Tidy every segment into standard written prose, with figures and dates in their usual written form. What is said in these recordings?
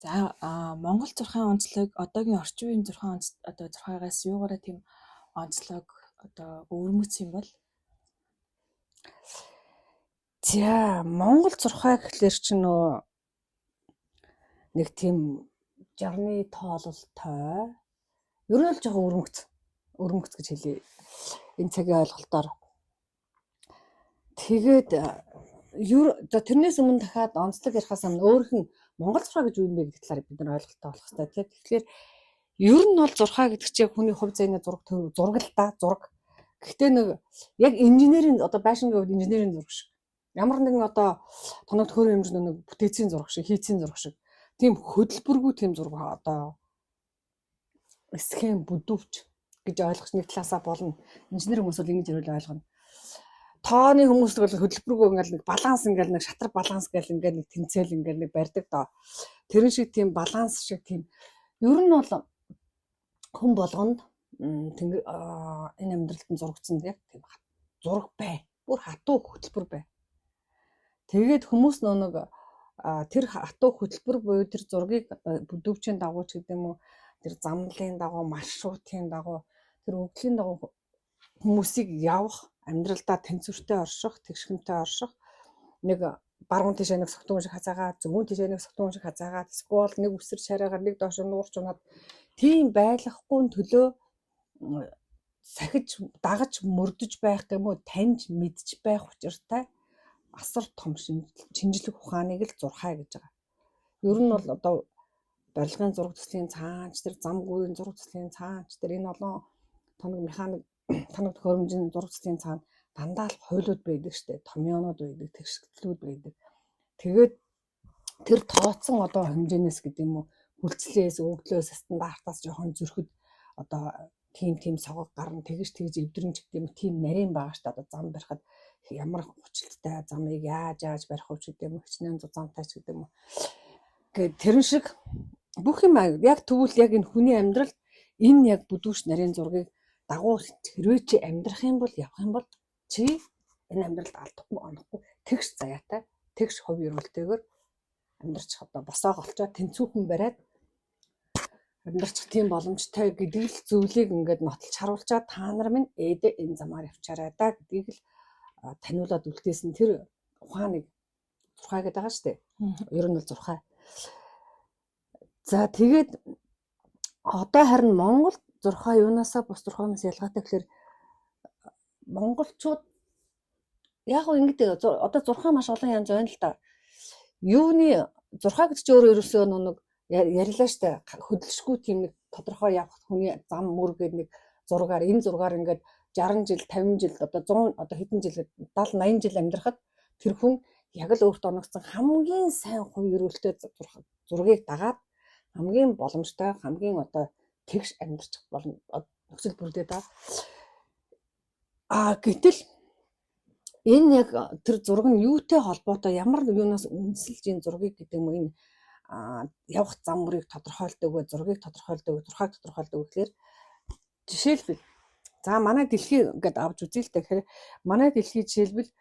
За Монгол зурхайн онцлог одоогийн орчин үеийн зурхайн зурхаагаас юугаараа тийм онцлог өвөрмөц юм бол? За Монгол зурхай гэхлээр чинь нэг тийм жарны тоололтой. Ер нь л жоохон өрмөгц гэж хэлье. Энэ цагийн ойлголтоор. Тэгээд тэрнээс өмнө дахиад онцлог ярихаас өмнө өөрөх нь Монгол зурхай гэж юу юм бэ гэдэг талаар бид нар ойлголттой болох хэрэгтэй. Тэгэхээр ер нь бол зурхай гэдэг чинь хүний хувь заяаны зураг л да, зураг. Гэхдээ нэг яг инженерийн байшингийн хувьд инженерийн зураг шиг. Ямар нэгэн тоног төхөөрөмж нэг бүтээцийн зураг шиг, хийцийн зураг шиг. Тийм хөдөлбөргүй тийм зураг схем бүдүүвч гэж ойлгож нэг талаасаа болно. Инженер хүмүүс бол ингэж ирүүл ойлгоно. Тооны хүмүүс бол хөдөлбөргүй ингээл нэг баланс ингээл нэг шатар баланс гэл ингээл нэг тэнцэл ингээл нэг барьдаг доо. Тэрэн шиг тийм баланс шиг тийм ер нь бол хүн болгонд энэ амьдралд нь зурагдсан яг тийм зураг бай. Бүр хатуу хөтөлбөр бай. Тэгээд хүмүүс нэг тэр хатуу хөтөлбөр буюу тэр зургийг бүдүүвчийн дагуу ч гэдэг юм уу тэр замналын дагуу маршрутын дагуу тэр өглийн дагуу хүмүүсийг явах амьдралдаа тэнцвэртэй орших, тэгшхэнтэй орших нэг баруун тишээ нэг согтун шиг хазаагаад зүүн тишээ нэг согтун шиг хазаагаад сквол нэг үсэр шараагаар нэг доош нуурч унаад тийм байлгахгүй төлөө сахиж дагаж мөрдөж байх юм уу таньж мэдж байх учиртай асар том шинжлэх ухааныг л зурхай гэж байгаа. Ер нь бол барилгын зураг төслийн цаанч тэр зам гүүрийн зураг төслийн цаанч тэр энэ олон тоног механик тоног төхөөрөмжийн зураг төслийн цаана дандаа л хуйлууд байдаг штэ, томьёонууд байдаг, тэгшгэлүүд байдаг. Тэгээд тэр тооцсон хэмжээнээс гэдэг юм уу хүлцлээс өгдлөөс стандартаас жоохон зөрөхөд тийм согог гарна тэгж эвдрэмж гэдэг юм тийм нарийн байгаа штэ зам барихад ямар хүчлэлтэй замыг яаж барих вэ гэдэг юм хичнээн зузаантай ч гэдэг юм уу. Гэт тэрэн шиг бүх юм яг тэгвэл яг энэ хүний амьдрал энэ яг бүдүүш нарийн зургийг дагуу хэрвээ чи амьдрах юм бол явах юм бол чи энэ амьдралд алдахгүй онохгүй тэгш заяатай тэгш хувь эрүүлтэйгээр амьдрч босоо голчоо тэнцүүхэн бариад амьдрчих тийм боломжтой гэдэг л зүйлийг ингээд нотолж харуулчаа та нар минь энэ замаар явчаарай да гэдгийг л таниулаад үлдээсэн тэр ухааныг зурхай гэдэг байгаа шүү дээ. Ер нь бол зурхай. За тэгээд харин Монгол зурхай юунаасаа бус зурхайнаас ялгаатай гэхээр монголчууд яг ингэдэг зурхай маш олон янз байна л да. Юуны зурхай гэдэг чинь өөрөө ерөөсөө нэг ярилаа штэ хөдөлшгүй тийм нэг тодорхой явах хүний зам мөр гэдэг нэг зургаар энэ зургаар ингээд 60 жил 50 жил 100 хэдэн жил 70 80 жил амьдрахад тэр хүн яг л өөртөө оногцсон хамгийн сайн хувь эрүүлтэй зургийг дагаад хамгийн боломжтой хамгийн тэгш амьдрчих болно нөхцөл бүрдээ да. Гэтэл энэ яг тэр зураг нь юутэй холбоотой ямар юунаас үндэслэж энэ зургийг гэдэг юм энэ явах зам мөрийг тодорхойлдог вэ зургийг тодорхойлдог зурхайг тодорхойлдог гэхээр жишээлбэл за манай дэлхий ингээд авч үзье л тэгэхээр манай дэлхий жишээлбэл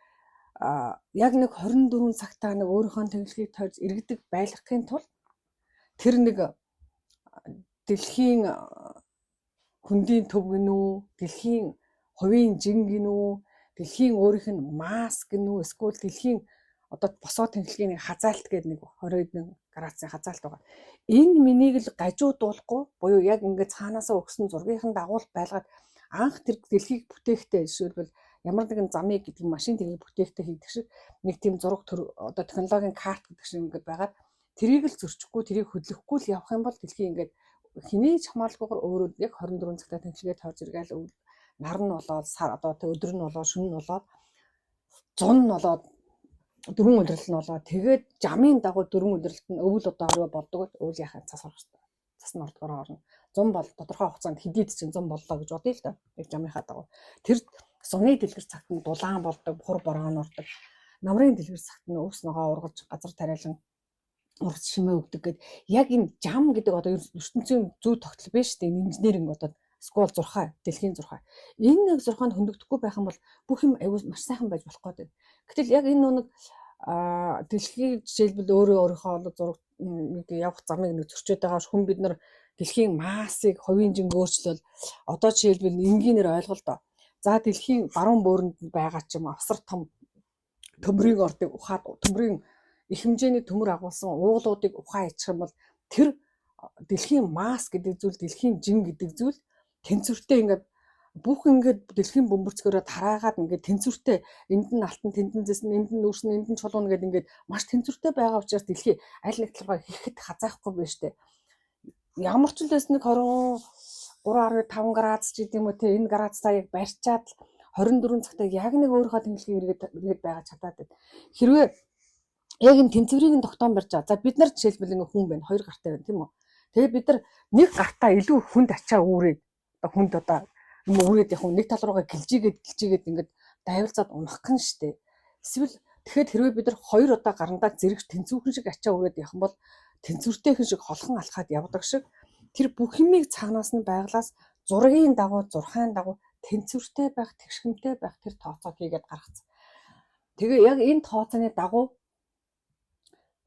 яг нэг 24 цагтаа нэг өөрийнхөө тэмдэглэгийг тойрж иргэдэг байлгахын тулд тэр нэг дэлхийн хөндийн төв гинүү дэлхийн хувийн жин гинүү дэлхийн өөрийнх нь маск гинүү эсвэл дэлхийн босоо тэмдэглэгийн нэг хазаалт гэдэг нэг 21 градусын хазаалт байгаа. Энэ минийг л гажуудуулахгүй буюу яг ингээд цаанаасаа өгсөн зургийнхан дагуу байлгаад анх тэр дэлхийг бүтээхдээ жишээлбэл ямар нэгэн замыг гэдэг машин тэрийг бүтээхдээ хийдэг шиг нэг тийм зураг технологийн карт гэдэг шиг ингээд байгаад тэрийг л зөрчихгүй тэрийг хөдлөхгүй л явах юм бол дэлхий ингээд хэний ч хамааралгүйгээр өөрөө яг 24 цагтаа тэмдэглэгээ тойрж иргээл нар нь болоод сар өдөр нь болоод шөнө нь болоод зун нь болоод дөрвөн өдрөлт нь болоод тэгээд жамын дагуу дөрвөн өдрөлт нь өвөл орой болдог өвөл яхаа цас орох хэрэгтэй. Цас нь ордгоор орно. Зун бол тодорхой хугацаанд хэдийд чинь зун боллоо гэж бодъё л да. Яг жамынхаа дагуу. Тэр зуны дэлгэр цагт нь дулаан болдог, хур боргоон ордог. Намрын дэлгэр цагт нь өвс ногоо ургалж газар тариалан ургац шимээ өгдөг гэд яг энэ жам гэдэг ертөнцийн зүй тогтол биш дээ. Инженеринг сквал зурхай, дэлхийн зурхай. Энэ нэг зурхаанд хөндөхдөггүй байх юм бол бүх юм аюул маш сайхан байж болох гэдэг. Гэтэл яг энэ нэг дэлхийг жишээлбэл өөрийнхөө зураг нэг явах замыг нэг зөрчөөд байгаа ш. Хүн бид нар дэлхийн массыг хувийн жин өөрчлөл одоо жишээлбэл энгийнээр ойлголоо. За дэлхийн баруун бөөрөнд байгаа ч юм авсар том төмрийн ордыг ухаад төмрийн их хэмжээний төмөр агуулсан уулуудыг ухаа ичих юм бол тэр дэлхийн масс гэдэг зүйл, дэлхийн жин гэдэг зүйл тэнцвэртэй ингээд бүх ингээд дэлхийн бөмбөрцгөөрөө тараагаад ингээд тэнцвэртэй энд нь алтан, тэнд нь зэсэн, энд нь нүүрсэн, энд нь чулуун гэдэг ингээд маш тэнцвэртэй байгаа учраас дэлхий аль нэг талгаа хийхэд хазаахгүй байна штэ. Ямар ч л байсан нэг 23.5 градус ч гэдэм үү те, энэ градусаа яг барьчаад 24 цагтаа яг нэг өөрийнхөө тэмдэглэгийг эргээд байгаа чадаад байна. Хэрвээ яг энэ тэнцвэрийг нь тогтоон барьж байгаа. За бид нар жишээлбэл ингээ хүн байна, хоёр гартай байна тийм үү. Тэгээ бид нар нэг гартаа илүү хүнд ачаа үүрээд хүнд одоо юм үрээд яг нэг тал руугаа гэлжигээд ингээд дайвалцаад унах гэн штэ. Эсвэл тэгэхээр хэрвээ бид нар хоёр удаа гарандаа зэрэгч тэнцвэрхэн шиг ачаа үрээд явах юм бол тэнцвэртэйхэн шиг холхон алхаад явдаг шиг тэр бүх юмыг цаанаас нь байглаас зургийн дагуу, зурхайн дагуу тэнцвэртэй байх, тэгшхэмтэй байх тэр тооцоог хийгээд гаргацсан. Тэгээ яг энэ тооцооны дагуу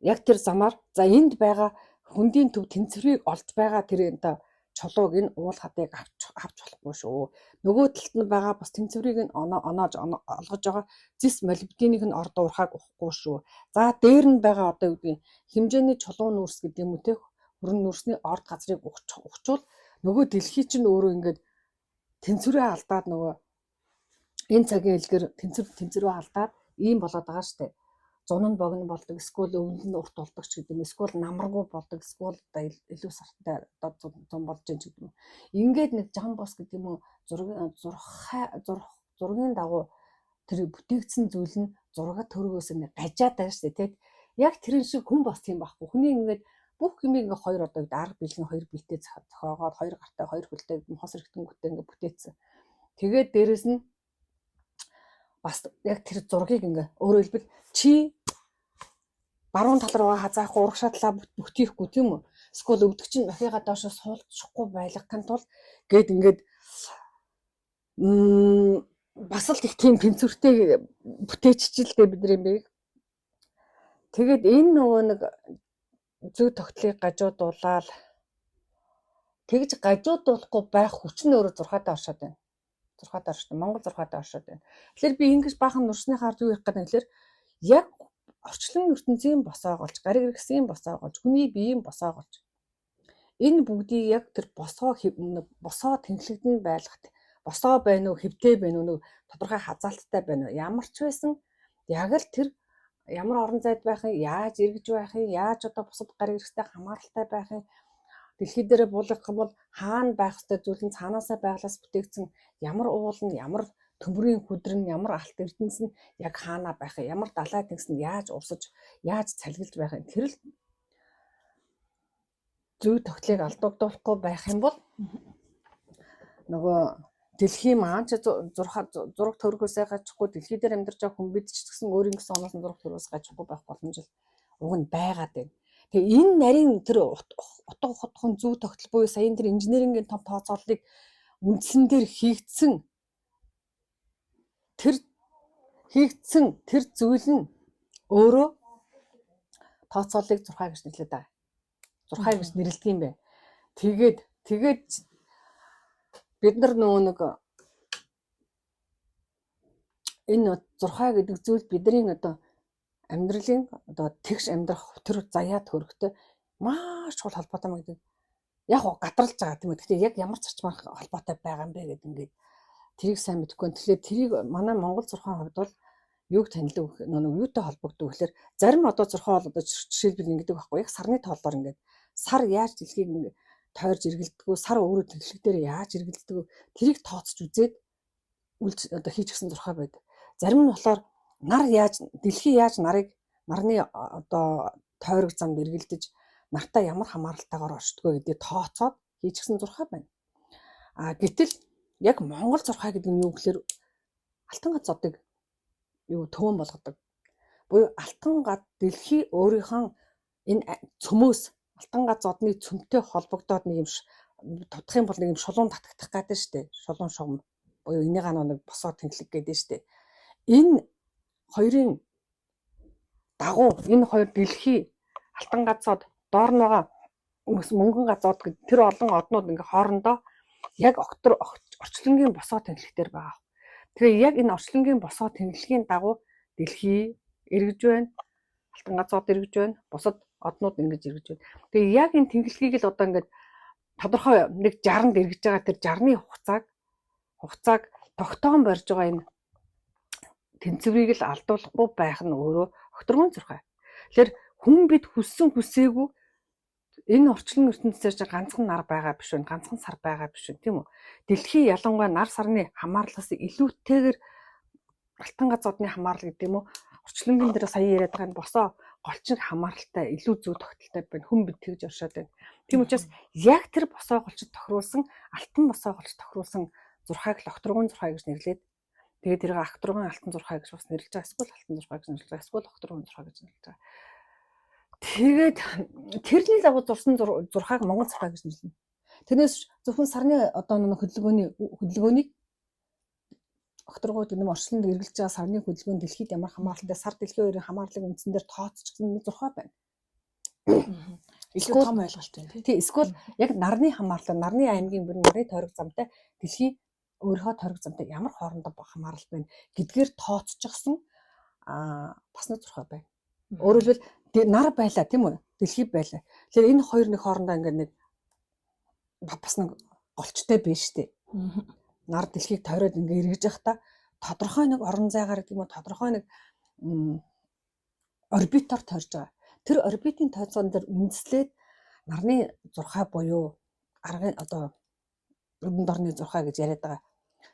яг тэр замаар за энд байгаа хүндийн төв тэнцвэрийг олж байгаа тэр энэ чулууг энэ уул хадыг авч болохгүй шүү. Нөгөө талд нь байгаа бас тэнцвэрийг нь оноож олгож байгаа зис молибденийг нь орд уурхааг уухгүй шүү. За дээр нь байгаа одоо юу гэдгийг хэмжээний чулуун нүүрс гэдэг юм уу те, хөрөн нүүрсний орд газрыг ухчвал нөгөө дэлхий чинь өөрөө ингээд тэнцвэрээ алдаад нөгөө энэ цагийн хэлгээр тэнцвэрээ алдаад ийм болоод байгаа штэ. Зун нь богино болдог, эсвэл өвнөл нь урт болдог ч гэдэг юм, эсвэл намаргүй болдог, эсвэл одоо илүү сартай одоо зун болж байгаа ч гэдэг юм. Ингээд нэг жамбос гэдэг юм уу зургийн дагуу тэр бүтээгдсэн зүйл нь зураг төрөгөөс нэг гажаад байна штэ тий. Яг тэрэн шиг хүн бас тийм байхгүй. Хүний ингээд бүх юм ингээд хоёр одоо арга бэлгийн хоёр бэлтээ зохиогоод хоёр гартай хоёр хөлтэй хос эргэтнгүүтээ ингээд бүтээсэн. Тэгээд дээрэс нь бас яг тэр зургийг ингээд өөрөөр хэлбэл чи баруун тал руугаа хазаах урагшаа талаа бүтээхгүй тийм үү? Эсвэл өвдөгч нь махигаа доошоо суулчихгүй байлгахын тулд гээд ингээд бас л их тийм тэнцвэртэй бүтээччихлээ бидний бийг. Тэгээд энэ нөгөө нэг зүй тогтлыг гажуудуулаад тэгж гажуудуулахгүй байх хүч нь өөрөө 6-аад оршоод байна. 6-аад оршоод Монгол 6-аад оршоод байна. Тэгэхээр би ингэж баахан нурсныхаар юу ярих гэдэг нь тэгэхээр яг орчлон ертөнцийн босоогоолж, гариг иргэсийн босоогоолж, хүний биеийн босоогоолж энэ бүгдийг яг тэр босоо тэнхлэгдэн байлгахад босоо байна уу, хэвтэй байна уу, нэг тодорхой хазаалттай байна уу, ямар ч байсан яг л тэр ямар орон зайд байх юм, яаж эргэж байх юм, яаж одоо бусад гариг иргэстэй хамааралтай байх юм, дэлхий дээр буулгах юм бол хаана байх ёстой зүйл нь цаанаасаа байглаас бүтээгдсэн ямар уул нь, ямар төмрийн хүдэр нь, ямар алт эрдэнэс нь яг хаана байх юм, ямар далай тэнгис нь яаж урсаж, яаж цалгилж байх юм. Тэр л зүй тогтлыг алдагдуулахгүй байх юм бол нөгөө дэлхийн маанч зураг төргөөсөө гажихгүй дэлхий дээр амьдарч байгаа хүн бид ч гэсэн өөрийн гэсэн оноос нь зураг төргөөс гажихгүй байх боломж уг нь байгаад байна. Тэгээ энэ нарийн тэр утга утгахан зүй тогтол буюу саяын тэр инженерингийн том тооцооллыг үндсэн дээр хийгдсэн тэр зүйл нь өөрөө тооцооллыг 6 гэж нэрлэдэг байгаа. 6 гэж нэрлэдэг юм бэ. Тэгээд бид нар нөгөө нэг энэ 6 гэдэг зүйл бидний одоо амьдралын одоо тэгш амьдрах тэр заяа төрөхтэй маш чухал холбоотой маа гэдэг. Яг гадралж байгаа тийм үү. Тэгэхээр яг ямар зарчмаар холбоотой байгаа юм бэ гэдэг ингээд тэрийг сайн мэдэхгүй. Тэгэхээр тэрийг манай Монгол 6-ын хувьд бол юуг танилуг нэг юутай холбогддог гэхээр зарим одоо 6 бол одоо жишээлбэл ингэдэг байхгүй. Яг сарны тооллоор ингээд сар яаж дэлхийг ингээд тойрж эргэлдэггүй, сар өөрөө тэнхлэг дээр яаж эргэлдэггүй тэрийг тооцож үзээд одоо хийж гисэн 6 байдаг. Зарим нь болохоор дэлхий яаж нарны одоо тойрог замд эргэлдэж нартай ямар хамааралтайгаар оршдгоо гэдгийг тооцоод хийж гисэн 6 байна. Гэтэл яг Монгол 6 гэдэг нь юу гэхээр алтан гад зодыг төвөн болгодог. Буюу алтан гад дэлхий өөрийнхөө энэ цөмөөс алтан гад зодны цөмтэй холбогдоод нэг юм тодох юм бол нэг юм шулуун татагдах гэдэг нь шүү дээ. Шулуун шугам буюу энийг нэг босоо тэнхлэг гэдэг нь шүү дээ. Энэ хоёрын дагуу энэ хоёр дэлхий алтан гад зод доор нь байгаа мөнгөн газрууд тэр олон однууд ингээ хоорондоо яг орчлонгийн босоо тэнхлэгтэр байгаа. Тэгэхээр яг энэ орчлонгийн босоо тэнхлэгийн дагуу дэлхий эргэж байна. Алтан газрууд эргэж байна. Бусад однууд ингэж эргэж байна. Тэгээ яг энэ тэнхлэгийг л одоо ингээд тодорхой нэг 60-нд эргэж байгаа тэр 60-ны хугацааг тогтоон барьж байгаа энэ тэнцвэрийг л алдуулахгүй байх нь өөрөө огторгон зурхай. Тэгэхээр хүн бид хүссэн хүсээгүй энэ орчлон ертөнцийн ганцхан нар байгаа биш үү? Ганцхан сар байгаа биш үү? Тийм үү? Дэлхий ялангуяа нар сарны хамаарлаас илүүтэйгээр алтан газруудны хамаарлал гэдэг юм уу? Орчлонгийн дээр сая яриад байгаа нь босоо голчин хамааралтай илүү зөв тогтолтой байна. Хүн бид тэгж оршоод байна. Тийм учраас яг тэр босоо голчид тохируулсан алтан босоо голчид тохируулсан зурхайг л огторгон зурхай гэж нэрлээд тэгээд тэрийг огторгон алтан зурхай гэж бас нэрлэж байгаа. Эсвэл алтан зурхай гэж нэрлэж байгаа. Эсвэл огторгон зурхай гэж нэрлэж байгаа. Тэгээд тэрний дагуу зурсан зурхайг Монгол зурхай гэж нэрлэнэ. Тэрнээс зөвхөн сарны одоо нэг хөдөлгөөнийг огторгууд юм орчлонд эргэлж байгаа сарны хөдөлгөөн дэлхийд ямар хамааралтай сар дэлхийн хоёрын хамаарлыг үндсэн дээр тооцчихсан нэг зурхай байна. Илүү том ойлголт байна тий. Эсвэл яг нарны хамаарлал, нарны аймгийн бүр нарын тойрог замтай дэлхийн өөрийнхөө тойрог замтай ямар хоорондоо хамаарал байна гэдгээр тооцчихсан бас нэг зурхай байна. Өөрөөр хэлбэл нар байлаа тийм үү? Дэлхий байлаа. Тэгэхээр энэ хоёр нэг хоорондоо ингээд нэг бас нэг голчтой байна шүү дээ. Нар дэлхийг тойроод ингээд эргэж явахдаа тодорхой нэг орон зайгаар гэдэг юм уу тодорхой нэг орбитоор тойрж байгаа. Тэр орбитын тооцоон дээр үндэслээд нарны зурхай буюу аргын одоо өргөн дорны зурхай гэж яриад байгаа.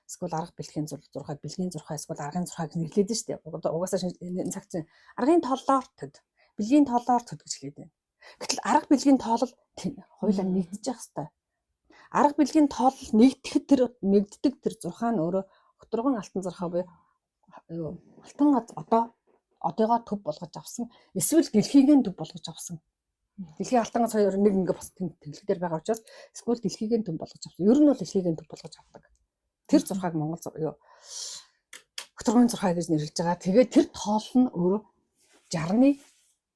Эсвэл арга бэлгийн зурхай, бэлгийн зурхай, эсвэл аргын зурхай гэж нэрлэдэг шүү дээ. Угаасаа энэ цагт аргын тооллоор төд, бэлгийн тооллоор төд гэж хэлээд байна. Гэтэл арга бэлгийн тоолол хоёулаа нэгдэж явах хэрэгтэй. Арга бэлгийн тоолол нэгддэг тэр зурхай нь өөрөө огторгон алтан зурхай буюу алтан одоогоо төв болгож авсан. Эсвэл дэлхийг нь төв болгож авсан. Дэлхийн алтан газ хоёр нэг ингээ бас тэнхлэг дээр байгаа учраас эсвэл дэлхийг нь төв болгож авсан. Ер нь бол дэлхийг нь төв болгож авдаг. Тэр зурхайг Монгол огторгон зурхай гэж нэрлэж байгаа. Тэгээд тэр тоол нь өөрөө 60-ны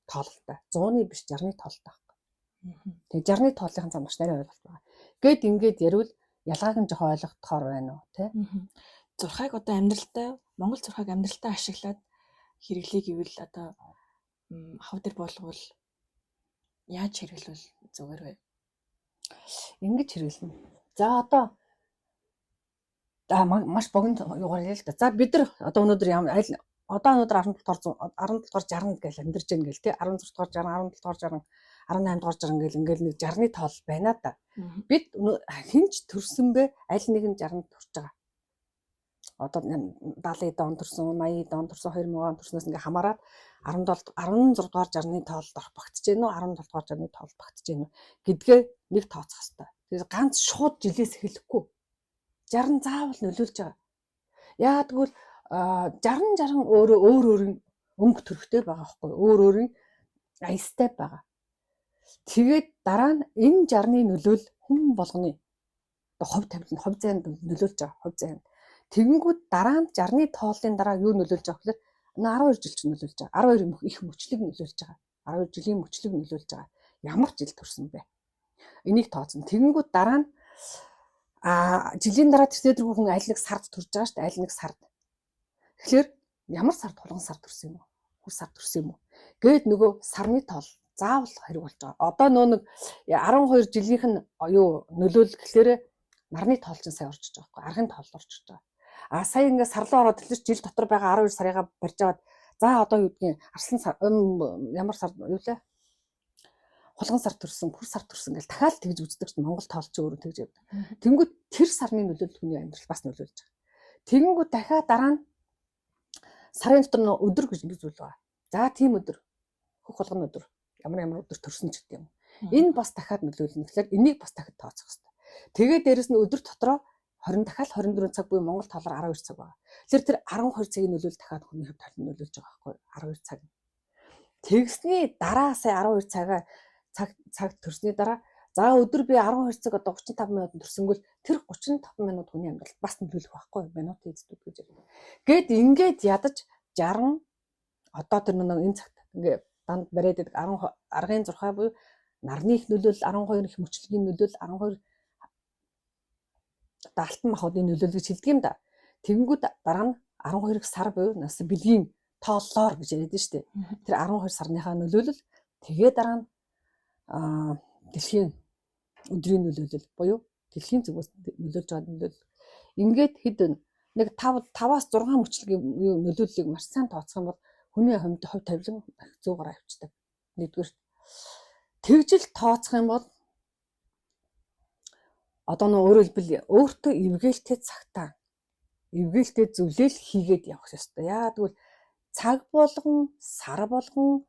тоололтой. 100-ны биш 60-ны тоололтой байхгүй. Тэгээд 60-ны тооллын зам маш нарийн ойлголт байгаа. Гэт ингээд ярил ялгааг нь жоохон ойлгохоор байна уу тий? Зурхайг одоо амьдралтай Монгол зурхайг амьдралтай ашиглаад хэрэглэе гэвэл одоо хав дээр болговол яаж хэрэглэвэл зүгээр вэ? Ингэж хэрэглэнэ. За одоо маш богино юугаар хэлээ л да. За бид нар одоо өнөөдөр одоо өнөөдөр 17 дугаар 60 гэж амьдарч байна гэл тий 16 дугаар 60 17 дугаар 60 18 дугаар 60 гэл ингээл нэг 60-ны тоол байна да. Бид хинч төрсөн бэ аль нэгэн 60-нд төрж байгаа. Одоо 70-д он төрсөн 80-д он төрсөн 2000 он төрснөөс ингээ хамаарат 16 дугаар 60-ны тоолд орох багтж гэнэ үү 17 дугаар 60-ны тоолд багтж гэнэ үү гэдгээ нэг тооцох хэрэгтэй. Тэгэхээр ганц шууд жилээс эхэлэхгүй 60 заавал нөлөөлж байгаа. Яа тэгвэл 60 өөр өнгө төрхтэй байгаа байхгүй өөр аястай байгаа. Тэгээд дараа нь энэ 60-ны нөлөөл хүн болгоны хов тавилт хов зайд нөлөөлж байгаа хов зайд. Тэгэнгүүт дараа нь 60-ны тооллын дараа юу нөлөөлж байгаа гэхээр 12 жил ч нөлөөлж байгаа. 12 их мөчлөг нөлөөлж байгаа. 12 жилийн мөчлөг нөлөөлж байгаа. Ямар жил төрсөн бэ? Энийг тооцно. Тэгэнгүүт дараа нь жилийн дараа тэрсэдэргүй хүн аль нэг сард төрж байгаа шүү дээ. Аль нэг сард. Тэгэхээр ямар сард хулган сард төрсөн юм уу? Хүс сард төрсөн юм уу? Гээд нөгөө сарны тоол заавал хэрэг болж байгаа. Одоо нэг 12 жилийнх нь нөлөөл гэхлээрээ нарны тоол чинь сайн орчиж байгаа байхгүй. Аргын тоол орчиж байгаа. Сая ингээд сарлуу ороод тэр жил дотор байгаа 12 сарыгаа барьж аваад за одоо юу гэдгийг арслан сар ямар сар юу лээ? Хулган сар төрсөн, хүр сар төрсөн гэл дахиад тэгж үздэг чинь Монгол тоолч өөрөө тэгж явдаг. Тэнгүүд тэр сарны нөлөөлөл хүний амьдрал бас нөлөөлж байгаа. Тэгэнгүүт дахиад дараа нь сарын дотор өдөр гэж нэг зүйл байгаа. За тийм өдөр хөх хулган өдөр ямар өдөр төрсөн ч гэдэг юм. Энэ бас дахиад нөлөөлнө. Тэгэхээр энийг бас дахиад тооцох хэрэгтэй. Тэгээд дээрэс нь өдөр дотроо 20 дахиад 24 цаг буюу Монгол тоолоор 12 цаг байгаа. Тэгэхээр тэр 12 цагийн нөлөөл дахиад хүний хувьд талд нөлөөлж байгаа байхгүй 12 цаг. Тэгсний дараа сая 12 цагаа цаг төрсний дараа за өдөр би 12 цаг одоо 35 минут төрсөнгөл тэр 35 минут хүний амьдралд бас нөлөөлөх байхгүй минутын эзэдүүд гэж ярьдаг. Гэт ингээд ядаж 60 одоо тэр нэг энэ цагт ингээ данд бариад байдаг аргын зурхай буюу нарны их нөлөөлөл 12 их мөчлөгийн нөлөөлөл 12 одоо алтан махбодын нөлөөлөл гэж хэлдэг юм да. Тэгэнгүүт дараа нь 12 их сар буюу нас бэлгийн тооллоор гэж яриад нь шүү дээ. Тэр 12 сарныхаа нөлөөлөл тэгээ дараа нь дэлхийн өдрийн нөлөөлөл буюу дэлхийн зүгээс нөлөөлж байгаа нөлөөлөл. Ингээд хэдэн нэг 5-аас 6 мөчлөгийн нөлөөллийг маш сайн тооцох юм бол хүний хувьд хувь тавилан 100 гаруй авчдаг. Нэгдүгээр тэгжил тооцох юм бол одоо нөө өөрөөр хэлбэл өөртөө эвгээлтэй цагтаа эвгээлтэй зүйлэл хийгээд явах ёстой. Яагаад гэвэл цаг болгон, сар болгон,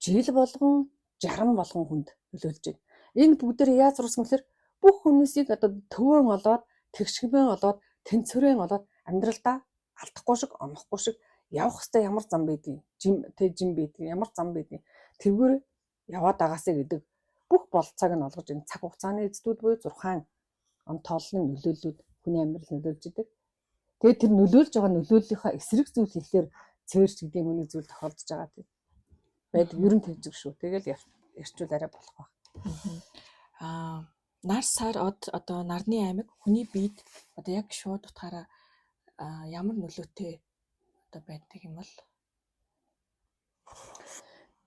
жил болгон, 60 болгон хүнд нөлөөлж байна. Энэ бүгдээр яаж зурсан гэхээр бүх хүмүүсийг одоо төвөн олоод, тэгшгмэн олоод, тэнцвэрэн олоод амьдралдаа алдахгүй шиг, онохгүй шиг явах хэвээр ямар зам байдгийг, жим байдгийг, ямар зам байдгийг тэргээр яваад байгаасаа гэдэг бүх болцоог нь олгож энэ цаг хугацааны эздүүд буюу 6 он тооллын нөлөөллүүд хүний амьдрал нөлөөлж идэг. Тэгээд тэр нөлөөлж байгаа нөлөөллийнхаа эсрэг зүйл хийхээр цэвэрч гэдэг юм нэг зүйл тохиолдож байгаа тийм байдаг. Ер нь тэгж шүү. Тэгэл ярьчвал арай болох баг. Нар сар одоо нарны аймаг хүний биед одоо яг шууд утгаараа ямар нөлөөтэй одоо байдаг юм бол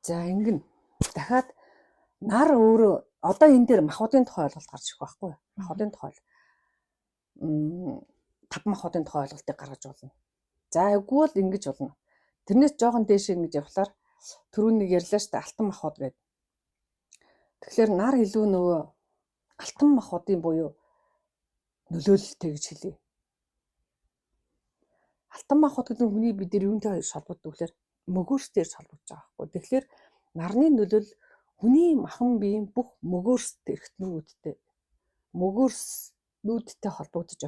за ингэн дахиад нар өөрөө одоо энэ дээр махбодын тухай ойлголт гарч ирэх байхгүй юу? Махбодын тухай 5 махбодын тухай ойлголтыг гаргаж болно. За үгүй бол ингэж болно. Тэрнээс жоохон дээш ингэж явхлаар түрүүнийг ярьлаа шүү дээ алтан махбод гэдэг. Тэгэхээр нар илүү нөгөө алтан махбодын буюу нөлөөлөлтэй гэж хэлье. Алтан махбод гэдэг нь хүний бид нар юунтэй хоёр холбогддог гэхээр мөгөөрсдээр холбогдож байгаа байхгүй. Тэгэхээр нарны нөлөөлөл хүний махан биеийн бүх мөгөөрсд эрхтнүүдтэй холбогдож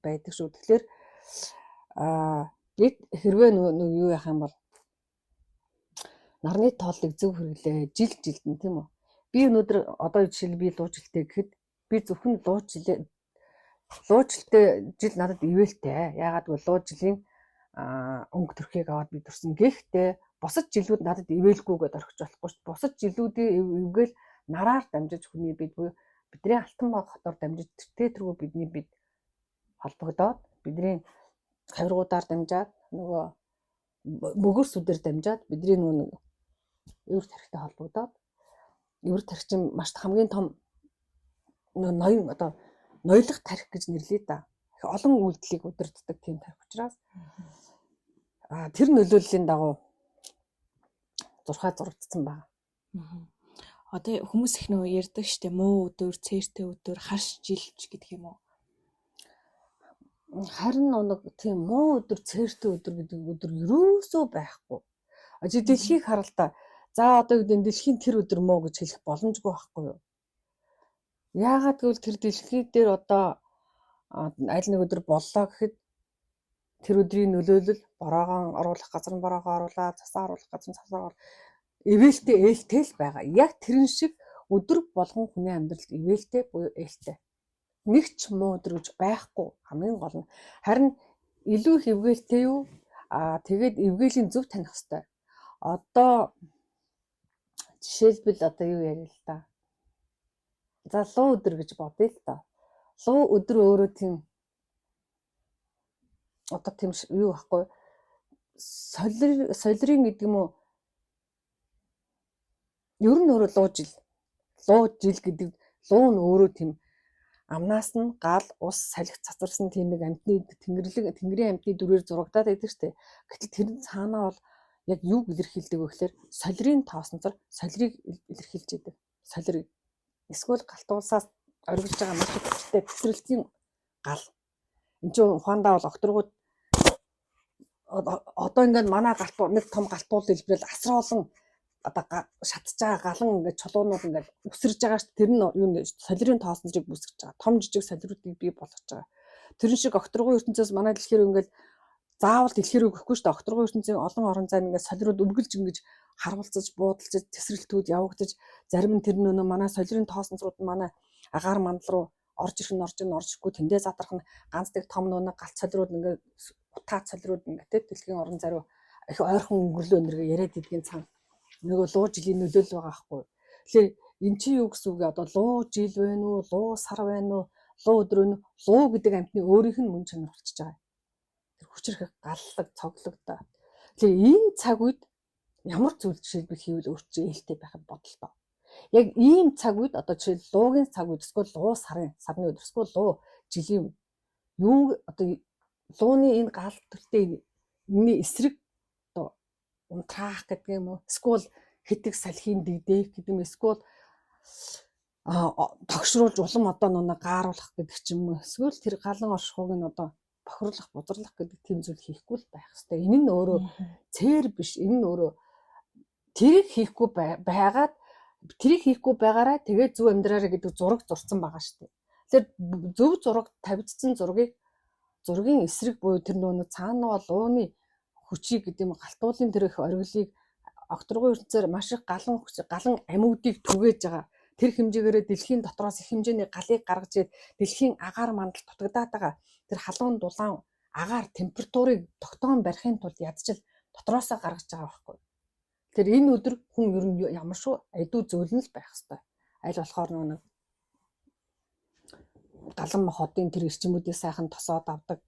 байдаг шүү. Тэгэхээр бид хэрвээ нөгөө юу яах юм бол нарны тооллыг зөв хэрэглээ жилд нь тийм үү. Би өнөөдөр одоо жишээл би луу жилтэй гэхэд би зөвхөн луу жилтэй жил надад ивэлтэй. Яагаад гэвэл луу жилийн өнгө төрхийг аваад би төрсөн. Гэхдээ бусад жилүүд надад ивэлгүйгээд орхиж болохгүй шүү. Бусад жилүүдийн эвгээл нараар дамжиж хүний бид буюу бидний алтан хотоор дамжиж тэргүй бидний бид холбогдоод бидний хавиргуудаар дамжаад нөгөө мөгөөрсүүдээр дамжаад бидний нөгөө эвэр тархитай холбогдоод эвэр тархи чинь маш хамгийн том ноён одоо ноёлох тархи гэж нэрлэе да. Олон үйлдэлийг удирддаг тийм тархи учраас тэр нөлөөллийн дагуу зурагдсан байна. Одоо хүмүүс их нөгөө ярьдаг штеп муу өдөр, цээртэй өдөр, харш жилч гэдэг юм уу? Харин нэг тийм муу өдөр, цээртэй өдөр гэдэг өдөр ерөөсөө байхгүй. Дэлхийг харал та. За одоо дэлхийн тэр өдөр муу гэж хэлэх боломжгүй байхгүй юу? Яагаад гэвэл тэр дэлхий дээр одоо аль нэг өдөр боллоо гэхэд тэр өдрийн нөлөөлөл бороогоо оруулах газар нь бороогоо оруулаа, цасаа оруулах газар нь цасаа оруулах. Ивэлтэй ээлтэй л байгаа. Яг тэрэн шиг өдөр болгон хүний амьдралд ивэлтэй буюу ээлтэй. Нэг ч муу өдөр гэж байхгүй хамгийн гол нь. Харин илүү их эвгээлтэй юу? Тэгээд эвгээлийн зөв таних хэрэгтэй. Одоо жишээлбэл одоо юу ярил л да. За луу өдөр гэж бодъё л да. Луу өдөр өөрөө тийм одоо тийм юу байхгүй солирын гэдэг юм уу? Ер нь өөрөө луу жил гэдэг луу нь өөрөө тийм амнаас нь гал ус салхи цацарсан тийм нэг амьтны тэнгэрийн амьтны дүрээр зурагдаад байдаг шүү дээ. Гэтэл тэр цаанаа бол яг юу илэрхийлдэг вэ гэхээр солирын тоосонцор солирыг илэрхийлж идэг. Солирыг эсвэл галтуулсаас оргилж байгаа маш их хүчтэй тесрэлтийн гал. Энд чинь ухаандаа бол окторгууд одоо ингээд манай галтуул нэг том галтуул дэлбэрэл асар олон одоо шатж байгаа галан ингээд чулуунууд ингээд үсэрж байгаа шүү. Тэр нь юу нэ солирын тоосонцыг бүсгэж байгаа. Том жижиг солируудыг бий болгож байгаа. Тэрэн шиг окторгын ертөнцөөс манай дэлхийр ингээд заавал дэлхийр өгөхгүй шүү дээ. Окторгын ертөнцийн олон орон зай ингээд солирууд үргэлж ингэж харвалцаж, буудалцаж, тесрэлтүүд явагдаж, зарим нь тэр нөө манай солирын тоосонцрууд нь манай агаар мандал руу орж ирэхгүй тэндээ задрах нь ганц нэг том нөө галт солирууд ингээд утаа солирууд ингээд дэлхийн орон зай руу их ойрхон өнгөрлөө нэргээ яриад идгийн цаана нөгөө луу жилийн нөлөөлөл байгаа байхгүй. Тэгэхээр эн чи юу гэсэн үг одоо луу жил байна уу, луу сар байна уу, луу өдөр байна уу? Луу гэдэг амьтны өөрийнх нь мөн чанар болчихж байгаа. Тэр хүчрэх галлаг, цоглогдоо. Тэгэхээр энэ цаг үед ямар зүйл жишээлбэл хийвэл өөрчлөлт ээлтэй байхад бодолтой. Яг ийм цаг үед одоо жишээл луугийн цаг үед эсвэл луу сарны үед эсвэл луу жилийн юу одоо лууны энэ гал төлтэй энэний эсрэг одоо унтраах гэдэг юм уу? Эсвэл хитэг салхин дэгдээх гэдэг юм эсвэл тогшруулж улам одоо нэг гааруулах гэдэг ч юм уу. Эсвэл тэр галан оршихуйг нь одоо бохирлох, бузарлах гэдэг тийм зүйл хийхгүй л байх хэрэгтэй. Энэ нь өөрөө цээр биш. Энэ нь өөрөө тэрийг хийхгүй байгаад тэрийг хийхгүй байгаараа тэгээ зөв амьдраарай гэдэг зураг зурсан байгаа шүү дээ. Тэгэхээр зөв зураг тавьдсан зургийн эсрэг буюу тэр нөгөө цаанаа лууны хүчийг гэдэг юм галтуулын тэр их ориглыг окторгын ертөнцөөр маш их галан амьуудыг түгээж байгаа. Тэр хэмжээгээр дэлхийн дотроос их хэмжээний галыг гаргаж ирээд дэлхийн агаар мандал дутагдаад байгаа. Тэр халуун дулаан агаар температурыг тогтоон барихын тулд ядчил дотроосоо гаргаж байгаа байхгүй. Тэр энэ өдөр хүн ер нь ямар шүү айдуу зөөлөн л байх хэвээр. Аль болохоор нэг галан хотын тэр эрчимүүдийг сайхан тосоод авдаг.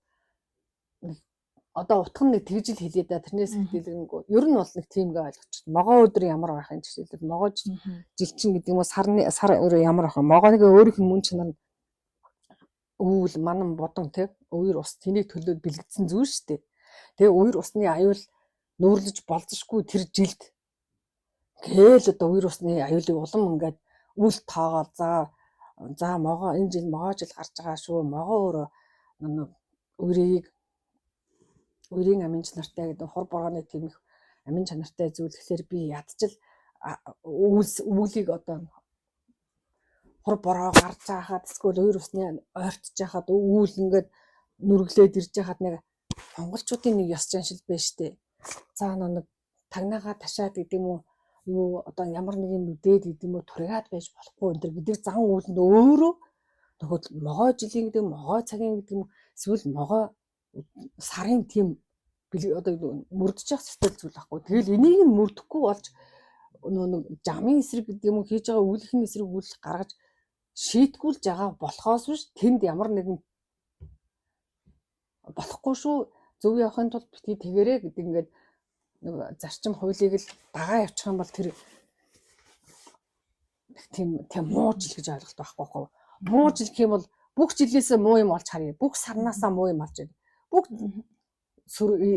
Одоо утхан нэг тэгжил хэлээ да тэрнээс хэлээгүй. Ер нь бол нэг тиймгээ ойлгочих. Могоо өдөр ямар байхын жишээлбэл могоо жилчин гэдэг юм уу сар өөр ямар байх вэ? Могооныг өөрийнх нь мөн чанар өвөл манан бодон тэг уур ус тэнийг төлөөд бэлгэдсэн зүйл шүү дээ. Тэгээ уур усны аюул нүүрлэж болзошгүй тэр жилд гээл одоо уур усны аюулыг улам ингээд үл тоогоо за могоо энэ жил могоо жил гарч байгаа шүү. Могоо өөрөө өөрийн амин чанартай гэдэг хур борооны тийм их амин чанартай зүйл гэхэлэр би ядчил өвөлийг одоо хур бороо гарч байхад эсвэл уур усны ойртож байхад өвөл ингээд нүрглээд ирж байхад нэг монголчуудын нэг ёс заншил байна штэ. За нэг тагнаагаа ташаад гэдэг юм уу юу одоо ямар нэг юм мэдээд гэдэг юм уу тургаад байж болохгүй энэ гэдэг зан өвөлөнд өөрөө нөгөө могоо жилийн гэдэг могоо цагийн гэдэг юм эсвэл могоо сарын тийм одоо мөрдөж явах сэтгэл зүйл байхгүй. Тэгэл энийг нь мөрдөхгүй болж нөгөө жамын эсрэг гэдэг юм уу хийж байгаа өвлөхийн эсрэг үйл гаргаж шийтгүүлж байгаа болохоос биш тэнд ямар нэгэн болохгүй шүү зөв явахын тулд битгий тэгэрээ гэдэг ингээд нэг зарчим хуулийг л дагаа явчих юм бол тэр тийм муу жил гэж ойлголт байхгүй хөө. Муу жил гэх юм бол бүх жилээс муу юм олж харъя. Бүх сарнаасаа муу юм олж ирнэ. Бүх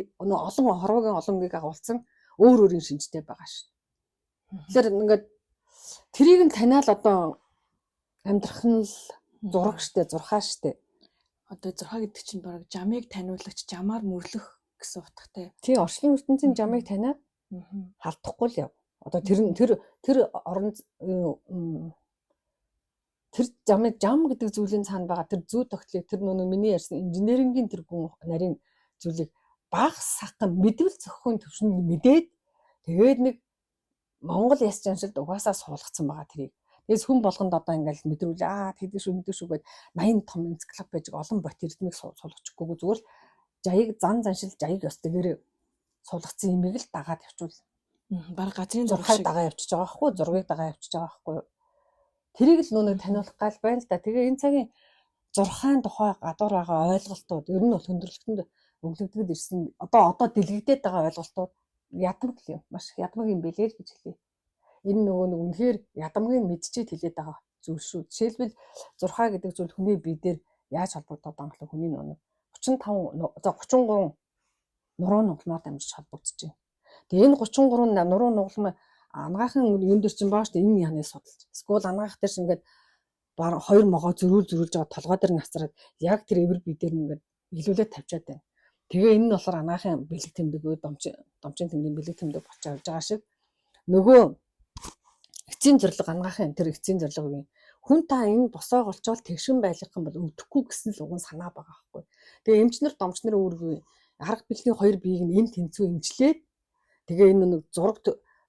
олон хорвогийн олонгийг агуулсан өөр өөрийн шинжтэй байгаа шүү. Тэгэхээр ингээд тэрийг нь таниал одоо амьдрах нь л зураг штэ, зурхаа штэ. Одоо зурхаа гэдэг чинь баг жамыг таниулагч жамаар мөрлөх гэсэн утгатай. Тий, орчлон ертөнцийн жамыг таниад халдахгүй л яв. Одоо тэр орон тэр жам гэдэг зүйлийн цаана байгаа тэр зүй тогтлыг тэр нөгөө миний ярьсан инженерингийн тэр гүн нарийн зүйлийг баг сахан мэдвэл зохихын төвшөнд мэдээд тэгээд нэг Монгол яс жаншилд угаасаа суулгацсан байгаа тэрийг. Тэгээс хүн болгонд одоо ингээл мэдрүүл тэдэг шүү гээд 80 том энциклоп байж олон бот эрдмийг суулгачихгүйгүй зүгээр л жаяг заншил жаяг ёс тэгээрээ суулгацсан юмыг л дагаад явуул. Баг газрын зурхыг дагаа явчихж байгаа байхгүй зургийг дагаа явчихж байгаа байхгүй. Тэрийг л нүг таниулах гал байна л да. Тэгээ энэ цагийн зурхаан тухай гадуур байгаа ойлголтууд ер нь бол хөндөрлөлтөнд өглөгдөд ирсэн одоо дэлгэгдээд байгаа ойлголтууд ядамг л юм. Маш ядамг юм бэлээ л гэж хэлье. Энэ нөгөө нэг үнэхээр ядамгийг мэдчихэд хэлээд байгаа зүйл шүү. Жишээлбэл зурхаа гэдэг зүйл хүний бие дээр яаж холбогдоод байгаа юм бэ? Хүний нөгөө 33 нуруу нугалмаар дамжиж холбогдож байна. Тэгээ энэ 33 нуруу нугалмаа ангаахан юм дээр чинь баа штэ энэ яны судалж. Эсвэл ангаах дээр чинь ингээд баг хоёр могоо зөрүүлж байгаа толгой дээр насраад яг тэр эвэр бие дээр ингээд илүүлээд тавьчаад байна. Тэгээ энэ нь болохоор анагаахын бэлэг тэмдэг үү домчин тэнгэрийн бэлэг тэмдэг болчихж явж байгаа шиг нөгөө эцсийн зорилго анагаахын тэр эцсийн зорилго юм. Хүн та энэ босоо голчвол тэгшин байх юм бол өвдөхгүй гэсэн л уган санаа байгаа байхгүй. Тэгээ эмчнэр домчнэр үүргүй арга бэлгийн хоёр биеийг нь энэ тэнцүү эмчлээд тэгээ энэ нэг зураг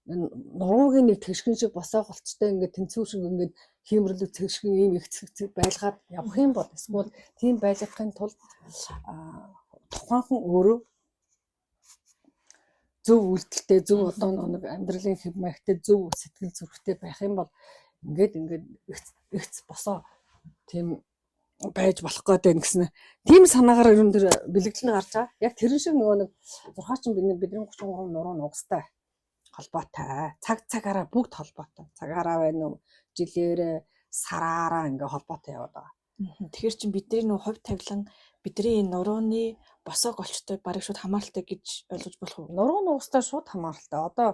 нуруугийн нэг тэгшин шиг босоо голчтой ингээд тэнцүү шиг ингээд хиймэрлэг тэгшин ийм их цэг байлгаад явах юм бол эсвэл тийм байлгахын тулд тухайхан өөрөө зөв үйлдэлтэй зөв одоо нэг амьдралын хэв маягтай зөв сэтгэл зүрэхтэй байх юм бол ингээд ихц босоо тийм байж болох гэдэг гэсэн тийм санаагаар ер нь тэр бэлэгдэл нь гарч байгаа. Яг тэрэн шиг нөгөө нэг 6 чинь бидний 33 нуруу нугастай холбоотой. Цагаараа бүгд холбоотой. Цагаараа байна уу? Жилээрээ, сараараа ингээ холбоотой яваад байгаа. Тэгэхээр чин бидний нөө хувь тавилан бидний нурууны босоо голчтой барыг шууд хамааралтай гэж ойлгож болох уу? Нуруу нугастай шууд хамааралтай. Одоо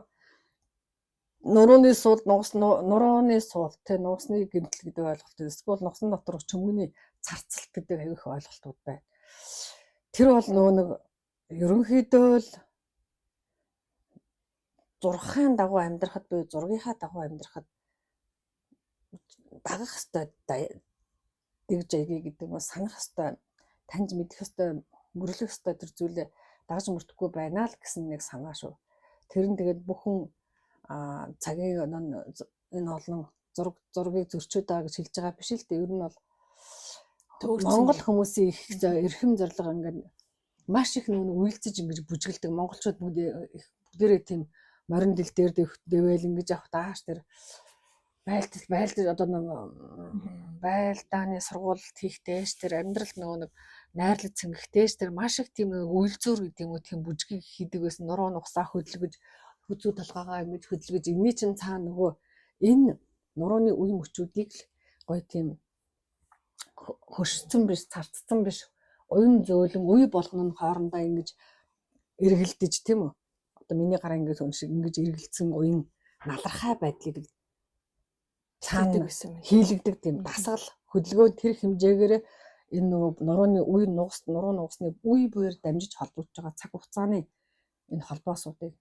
нурууны суул нурууны суул тэ нуусны гэмтэл гэдэг ойлголт. Эсвэл нусан дотор чөмгөний царцалт гэдэг аюух ойлголтууд байна. Тэр бол нөгөө нэг ерөнхийдөө л зурхаан дагуу амьдрахад буюу зургийнхаа дагуу амьдрахад дагах хэвээр дэгж аягүй гэдэг нь санах хэвээр таньж мэдэх хэвээр мөрлөх хэвээр тэр зүйлээ дагаж мөрдөхгүй байна л гэсэн нэг санаа шүү. Тэр нь тэгээд бүхэн цагийн энэ олон зургийг зөрчөөд байгаа гэж хэлж байгаа биш л дээ. Ер нь бол Монгол хүмүүсийн их эрхэм зорилго ингээд маш их нүүн үйлцэж ингэж бүжгэлдэг. Монголчууд бүгдээрээ тийм морин дил дээр дэвэл ингэж явах дааш тэр байлд одоо нэг байлдааны сургуульд хийхтэйш тэр амьдралд нөгөө нэг найрлаж цэнгэхтэйш тэр маш их тийм үйлзүүр гэдэг юм уу тийм бүжгийг хийдэг байсан. Нуруу нугасаа хөдөлгөж хүзүү толгоогоо ингэж хөдөлгөж энэний чинь цаа нөгөө энэ нурууны үе мөчүүдийг л гоё тийм хөшсөн биш, царцсан биш, уян зөөлөн, үе болгоно хоорондоо ингэж эргэлдэж тийм үү? Одоо миний гараа ингэж өн шиг ингэж эргэлцсэн уян налархай байдлыг цаана хийлэгдэг тийм дасгал хөдөлгөөн тэр хэмжээгээр энэ нөгөө нурууны үе нуруу нугасны үе буйр дамжиж холбогдож байгаа цаг хугацааны энэ холбоосуудыг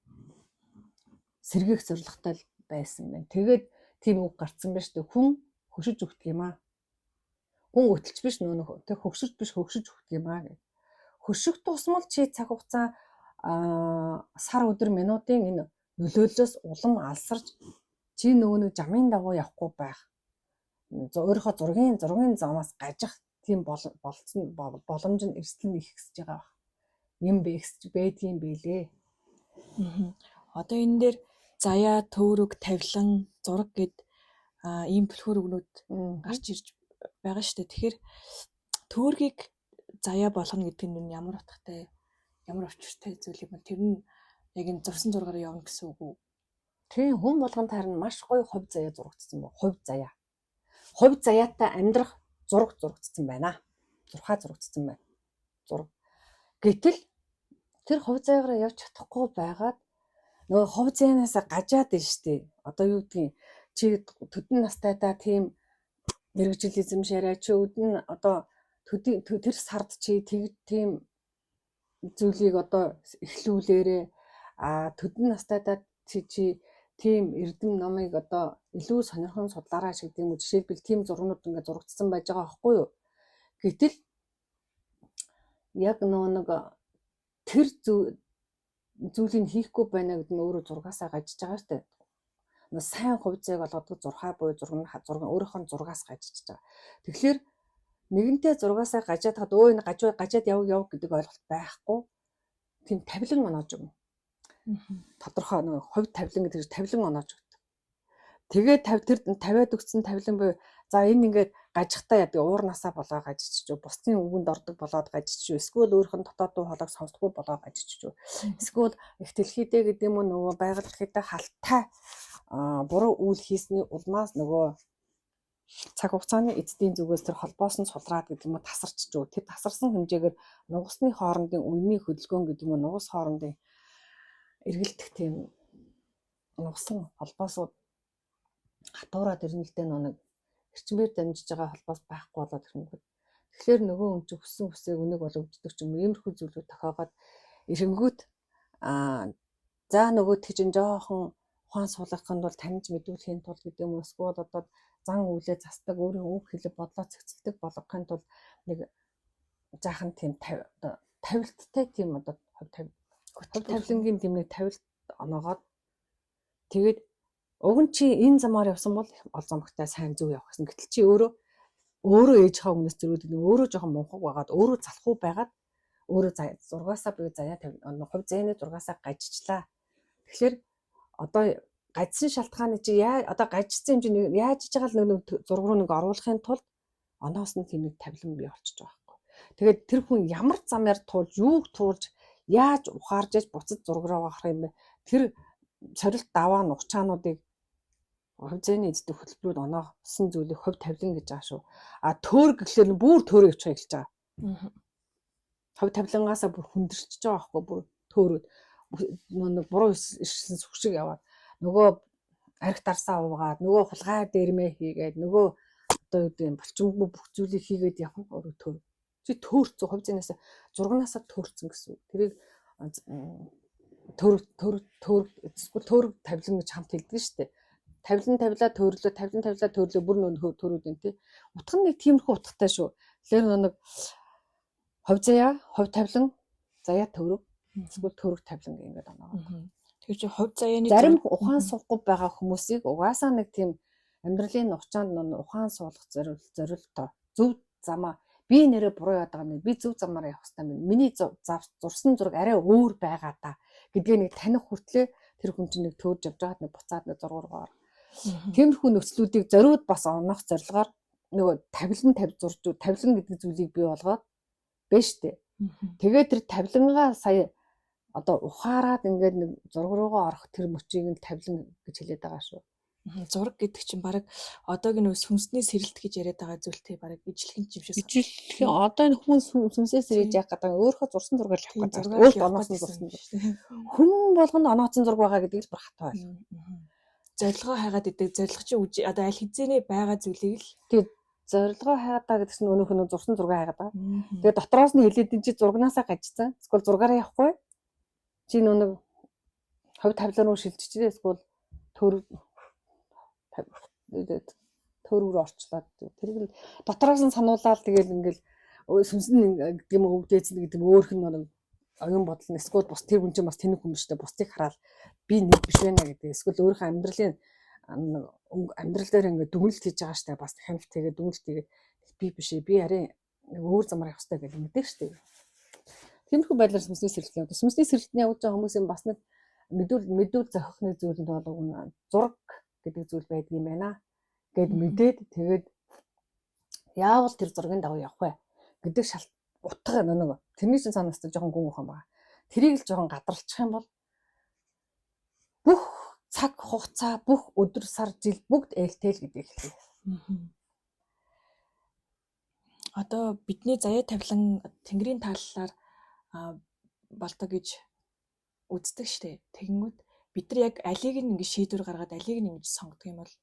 сэргээх зорилготой байсан байна. Тэгээд тийм үг гарцсан байж тээ хүн хөшиж өгдөг юм аа. Хүн өтөлч биш нөө тэг хөвшиж биш хөвшиж өгдөг юм аа гэх. Хөших тусмал чи цаг хугацаа сар өдөр минутын энэ нөлөөллөөс улам алсарч чи нөгөө нэг жамын дагуу явахгүй байх. Өөрийнхөө зургийн замаас гажих тийм боломж нь эрсдэл нь их гэсэж байгаа баг. Юм бэхсэж байдгийн бэлээ. Одоо энэ дээр заяа, төөрөг, тавилан, зураг гэд ийм түлхүүр өгнүүд гарч ирж байгаа шүү дээ. Тэгэхээр төөргийг заяа болгоно гэдэг нь ямар утгатай, ямар учиртай зүйл юм бэ? Тэр нь яг энэ зурсан зургаараа явна гэсэн үг үү? Тийм хүн болгонд харин маш гоё хувь заяа зурагдсан байна. Хувь заяа. Хувь заяатай амьдрах зураг зурагдсан байна. Зурхаа зурагдсан байна. Зураг. Гэтэл тэр хувь заяагаараа явж чадахгүй байгаад нөгөө хувь заяанаас гажаад байна шүү дээ. Одоо юу гэдгийг чи төдөн настайдаа тийм мэрэгжилизм шараа чи өдөн одоо тэр сард чи тийм зүйлийг одоо эхлүүлээрээ төдөн настайдаа чи тийм эрдэм номыг одоо илүү сонирхон судлаараа шиг тийм үү. Жишээлбэл тийм зургнууд ингээд зурагдсан байж байгаа байхгүй юу? Гэтэл яг нөгөө нэг тэр зүйлийг хийхгүй байна гэдэг нь өөрөө зургаасаа гажиж байгаа шүү дээ. Нөгөө сайн хувь заяаг болгодог зурхаа буюу зураг өөрийнхөө зургаас гажиж байгаа. Тэгэхээр нэгэнтээ зургаасаа гажаад хад энэ гажаад яв гэдэг ойлголт байхгүй. Тийм тавилан оноож өгнө. Тодорхой нэг хувь тавилан гэдэг тавилан оноож өгдөг. Тэгээд тэр тавиад өгсөн тавилан буюу за энэ ингээд гажихтаа яа би уурнасаа болоо гажиж чүү, бусдын үгэнд ордог болоод гажиж чүү, эсвэл өөрийнх нь дотоод дуу хоолойг сонсдоггүй болоо гажиж чүү. Эсвэл их дэлхийдээ гэдэг юм уу нөгөө байгаль дэлхийдээ халтай буруу үйл хийсний улмаас нөгөө цаг хугацааны эцдийн зүгээс тэр холбоос нь сулраад гэдэг юм уу тасарч чүү. Тэр тасарсан хэмжээгээр нугасны хоорондын үений хөдөлгөөн гэдэг юм уу нугас хоорондын эргэлдэх тийм нугсан холбоосууд хатуураад ирнэлтэй нэг эрчмээр дамжиж байгаа холбоос байхгүй болоод ирнэ. Тэгэхээр нөгөө хүн чинь хүссэн хүсээг үнийг болгогддог ч юм иймэрхүү зүйлүүд тохиогоод эрэнгүүт за нөгөө тийч жоохон ухаан суулгахын тулд таньж мэдүүлэхийн тулд гэдэг юм уу эсвэл одоо зан үйлээ застдаг өөрийн үг хэлэг бодлоо цэгцэлдэг болгохын тулд нэг жаахан тийм тавилттай тийм одоо тавилангийн дэмнийг тавилт оноогоод тэгээд уг нь чи энэ замаар явсан бол олзомгтой сайн зөв явах гэсэн. Гэтэл чи өөрөө ээж хаа өмнөөс зөрүүдэг нэг өөрөө жоохон мунхаг байгаад өөрөө залхуу байгаад өөрөө зургаасаа буюу заяа хувь заяаны зургаасаа гажижлаа. Тэгэхээр одоо гажсан шалтгааны чи одоо гажсан хэмжээ яаж хийж байгаа л нэг зураг руу нэг оруулахын тулд оноос нь тийм нэг тавилан бий болчихж байгаа байхгүй. Тэгээд тэр хүн ямар замаар туулж, юуг туулж, яаж ухаарж яж буцаж зураг руу гарах юм бэ? Тэр сорилт даваа нь учаануудыг хувь зээний эздэг хөтөлбөрүүд оноосон зүйлийг хувь тавилан гэж байгаа шүү. А төөр гэхлээр бүр төөрөө явчих эхэлж байгаа. Хувь тавилангаасаа бүр хүндэрчж байгаа байхгүй бүр төөрөөд нэг буруу ирсэн сүх шиг яваад нөгөө арх дарсаа уугаад нөгөө хулгай дээрмээ хийгээд нөгөө одоо юу гэдэг булчингүй бүх зүйлийг хийгээд явах нь өөрөө төөр. Чи төөрцөө хувь зээнээс зурганаасаа төөрцөн гэсэн үг. Тэрийг төөр тавилан гэж хамт хэлдэг шүү дээ. Тавилан тавилаа төрлөө бүр нөө төрүүд юм тий. Утга нь нэг тиймэрхүү утгатай шүү. Тэгэхээр нэг хувь заяа, хувь тавилан, заяа төрөв, эсвэл төрөв тавилан гэх ингээд оноо. Тэр чинь хувь заяаны зарим ухаан суухгүй байгаа хүмүүсийг угаасаа нэг тийм амьдралын нухчаанд ухаан суулгах зорилттой зөв замаа би нэрээ буруу яадаг юм би зөв замаараа явах хэрэгтэй юм. Миний зурсан зураг арай өөр байгаа да гэдгийг нэг таних хүртлээр тэр хүн чинь нэг төөрж явж байгаад нэг буцаад нэг зургуугаар тиймэрхүү нөхцлүүдийг зориуд бас оноох зорилгоор нөгөө тавилан гэдэг зүйлийг бий болгоод байна штэ. Тэгээд тэр тавилангаа сая одоо ухаарад ингээд нэг зураг руугаа орох тэр мөчийг нь тавилан гэж хэлээд байгаа шүү. Зураг гэдэг чинь баг одоогийн үс сүнсний сэрэлт гэж яриад байгаа зүйлтэй баг ижлэхэн юм шиг. Ижлэхэн одоо энэ хүн сүнсээс ирээд яах гэдэг өөрөө зурсан зураг л явах гэдэг. Өөрт оноос нь зурсан. Хүн болгонд онооцсон зураг байгаа гэдэг л бүр хатаа байна. Зорилгоо хайгаад идэг. Зорилго чи одоо аль хэзээний байгаа зүйлийг л тэгээд зорилгоо хайгаадаа гэдэг чинь өнөөх нь зурсан зураг хайгаад байгаа. Тэгээд дотроос нь хэлээд энэ чи зурагнаасаа гажцсан. Эсвэл зургаараа явахгүй. Чи нэг хувь тавилан руу шилжчихээ эсвэл төр рүү орчлаад тэрийг дотроос нь сануулаад тэгэл ингээл сүнсэн гэдэг юм уу өвдөөцөн гэдэг юм өөрх нь нэг оюун бодол нь эсвэл бус тэр хүн чинь бас тэнэг хүн биш үү бусдыг хараад би нэг биш байна гэдэг эсвэл өөрийнхөө амьдралын амьдрал дээр ингээд дүгнэлт хийж байгаа штэ бас хамт тэгээд дүгнэлт тэгээд би биш ээ би арай өөр замаар явах хэрэгтэй гэдэг мэдээ штэ. Тиймэрхүү байдлаар сүнсний сэрэлт. Сүнсний сэрэлтний явж байгаа хүмүүсийн бас нэг мэдүүл зохихны зүйл нь бол зураг гэдэг зүйл байдаг юм байна гэд мэдээд тэгээд яавал тэр зургийн дагуу явах вэ гэдэг утга нэг тэрний чинь санаас жоохон гүн ухаан байгаа. Тэрийг л жоохон гадралчих юм бол бүх цаг хугацаа бүх өдөр сар жил бүгд ээлтэл гэдэг хэлээ. Одоо бидний заяа тавилан Тэнгэрийн тааллаар болдог гэж үздэг штэ. Тэгэнгүүт бид нар яг алийг нь ингэ шийдвэр гаргаад алийг нь ингэж сонгодог юм бол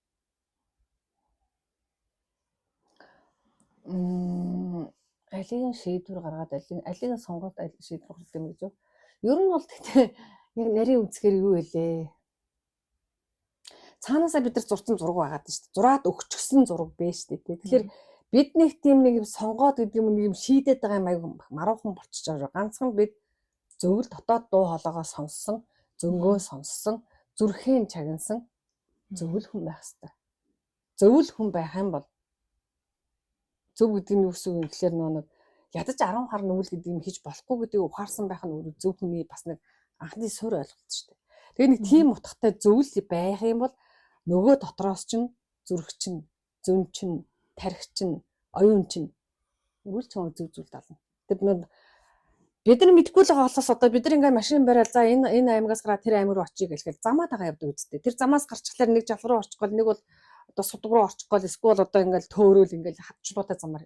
алийг нь шийдвэр гаргаад алийг нь сонгоод шийдвэр гаргах юм гэж юу? Ер нь бол тэгтээ яг нарийн үзэхээр юу вэ? Цаанаасаа бид нар зурцсан зураг байгаад шүү дээ. Зураад өгчихсөн зураг бэ шүү дээ. Тэгэхээр бид нэг тийм нэг юм сонгоод гэдэг юм нэг юм шийдээд байгаа юм аяг маруухан болчихж байгаа. Ганцхан бид зөвл дотоод дуу хоолойгоо сонссон, зөнгөө сонссон, зүрхийн чагнасан зөвл хүн байх хэрэгтэй. Зөвл хүн байх юм бол зөв гэдэг нь юу гэсэн үг гэхээр нэг ядаж 10 хар нүгэл гэдэг юм хийж болохгүй гэдгийг ухаарсан байх нь өөрөө зөв хүний бас нэг анхны суурь ойлголт шүү дээ. Тэгээ нэг тийм утгатай зөвл байх юм бол нөгөө дотроос чинь зүрх чинь, зөн чинь, тарих чинь, оюун чинь үргэлж зөв зүйл дална. Тэр бид нар мэдгүй л байгаа болохоос одоо бид нар ингээд машин бариад за энэ аймагаас гараад тэр аймаг руу очие гэхэл замаа тагаа явдаг үстэй. Тэр замаас гарчихлаар нэг жал руу орчих гол нэг бол одоо судаг руу орчих гол эсвэл одоо ингээд төөрөөл ингээд хатчлуутай замаар.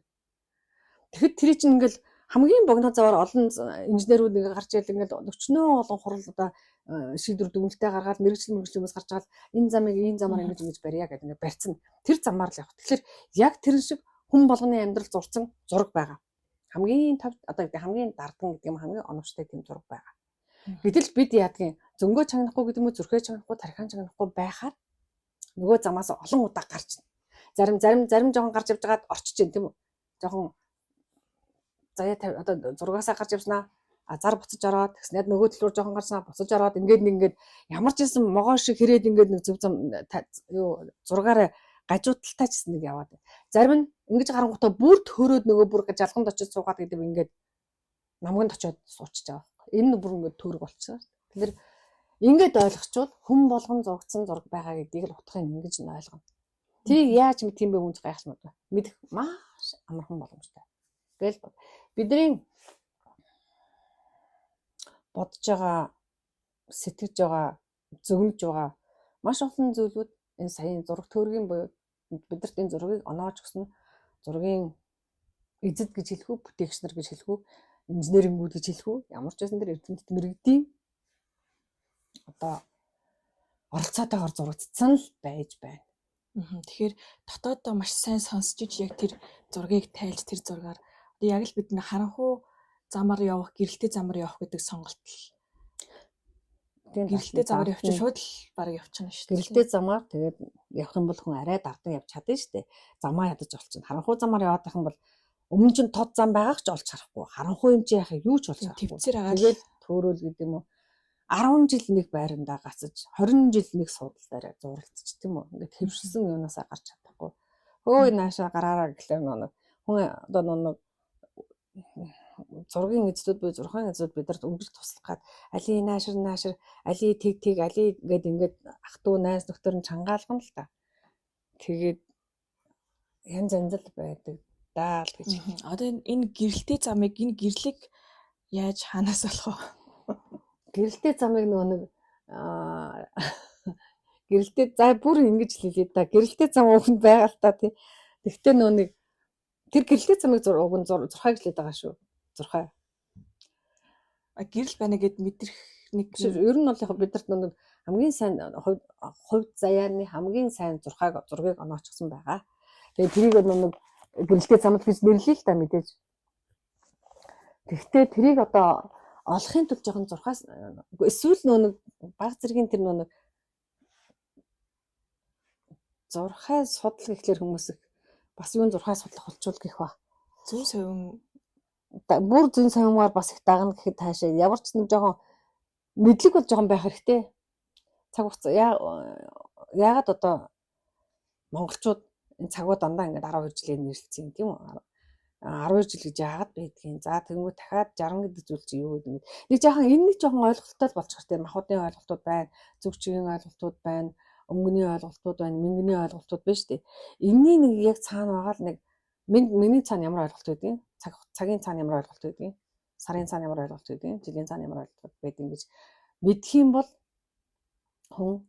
Тэгэхэд тэр чинь ингээд хамгийн богино заваар олон инженерүүд ингээд гарч ийл ингээд өчнөө олон хурал одоо шийдвэр дүгнэлтээ гаргаад мэрэгчлэн хүмүүс гарч байгаа энэ замыг ийм замаар ингэж барья гэдэг ингээд барьцсан. Тэр замаар л явах. Тэгэхээр яг тэр шиг хүн болгоны амьдрал зурцсан зураг байгаа. Хамгийн одоо хамгийн дардсан гэдэг юм хамгийн оновчтой тийм зураг байгаа. Гэтэл бид яадгийн зөнгөө чагнахгүй гэдэг юм уу зүрхээ чагнахгүй тархиан чагнахгүй байхаар нөгөө замаас олон удаа гарч зарим жоохон гарч явж байгаад орчиж जैन тийм үү. Жоохон заяа одоо зургаасаа гарч явснаа зар буцаж ороод тэгснээр нөгөө төлөөр жоохон гарснаа буцаж ороод ингээд ямар ч юм могоо шиг хэрээд ингээд нэг зөв зам юу зургаараа гажуудталтай ч гэсэн нэг яваад. Зарим нь ингэж гарангуутаа бүр төрөөд нөгөө бүр жалганд очиж суугаад гэдэг ингээд намганд очиод суучж байгаа. Энэ бүр ингээд төрөг болчихсон. Тэгэхээр Ингээд ойлгочвол хүн болгон зургцсан зураг байгаа гэдгийг л утгыг ингэж нь ойлгоно. Тэрийг яаж мэд тийм бэ хүн гайхаж мэдвэ? Мэдэх маш амархан боломжтой. Тэгэл бидний бодож байгаа, сэтгэж байгаа, зөгнөж байгаа маш олон зүйлүүд энэ саяын зураг төргийн буюу бидэрт энэ зургийг оноож өгсөн зургийн эзэд гэж хэлэх үү, бүтээгч нар гэж хэлэх үү, инженерингүүд гэж хэлэх үү, ямар ч байсан тэр эрдэмтэд мэрэгдийн одоо оролцоотойгоор зурагдсан л байж байна. Тэгэхээр дотооддоо маш сайн сонсч иж яг тэр зургийг тайлж тэр зургаар яг л бид харанхуй замаар явах, гэрэлтэй замаар явах гэдэг сонголт л. Гэрэлтэй замаар явчих шууд л бараг явчихна шүү дээ. Гэрэлтэй замаар тэгээд явах юм бол хүн арай дардан явж чадна шүү дээ. Замаа ядаж олчихно. Харанхуй замаар яваад байх юм бол өмнө нь тод зам байгаах ч олж харахгүй. Харанхуй юм чи яхаа юу ч болж харахгүй. Твцэр агаад тэгээд төөрөөл гэдэг юм уу 10 жил нэг байрандаа гацаж 20 жил нэг суудалтаараа зуралцчих тийм үү. Ингээд хэвшсэн юунаасаа гарч чадахгүй. Хөөе наашаа гараараа гэхлээр нэг хүн одоо нэг зургийн эзлүүд буюу зурхаан эзлүүд бидэрт өмжил туслах гад али наашир али тэг али гэд ингээд ах トゥ найз нөхдөр нь чангаалгана л та. Тэгээд янз янз л байдаг даа л гэж. Одоо энэ гэрэлтэй замыг энэ гэрлийг яаж хаанаас болох вэ? Гэрэлтэй замыг нэг гэрэлтэй за бүр ингэж хэлээ да. Гэрэлтэй зам өгөнд байгаа л та тий. Тэгтээ нэг тэр гэрэлтэй замыг зурхаа гэж хэлээд байгаа шүү. Зурхаа. Гэрэл байна гэд мэдрэх нэг ер нь бол яг бидэрт нэг хамгийн сайн хувьд заяаны хамгийн сайн зургийг оноочихсон байгаа. Тэгээ тэрийг нэг гэрэлтэй замд гэж нэрлэе л та мэдээж. Тэгтээ тэрийг одоо олохын тулд жоохон зурхаас эсвэл нэг баг зэргийн тэр нэг зурхай судлал гэхлээр хүмүүс бас юун зурхай судлах болчул гэх ба. Зүүн совин бүр зүүн совингаар бас их дагна гэхэд таашаа ямар ч нэг жоохон мэдлэг бол жоохон байх хэрэгтэй. Цаг хугацаа яагаад одоо монголчууд энэ цагуу дандаа ингээд 12 жилээр нэрлэлцэн тийм үү? 12 жил гэж яагаад байдгийг. За тэгвэл дахиад 60 гэдэг зүйл чи юу гэдэг нэг жоохон энэ нэг жоохон ойлголттой болчих хэрэгтэй. Махуудын ойлголтууд байна, зүгчгийн ойлголтууд байна, өнгөний ойлголтууд байна, мингэний ойлголтууд байна шүү дээ. Энэний нэг яг цаана байгаа л нэг миний цаана ямар ойлголт байдгийг, цагийн цаана ямар ойлголт байдгийг, сарын цаана ямар ойлголт байдгийг, жилийн цаана ямар ойлголт байдгийг гэж мэдэх юм бол хүн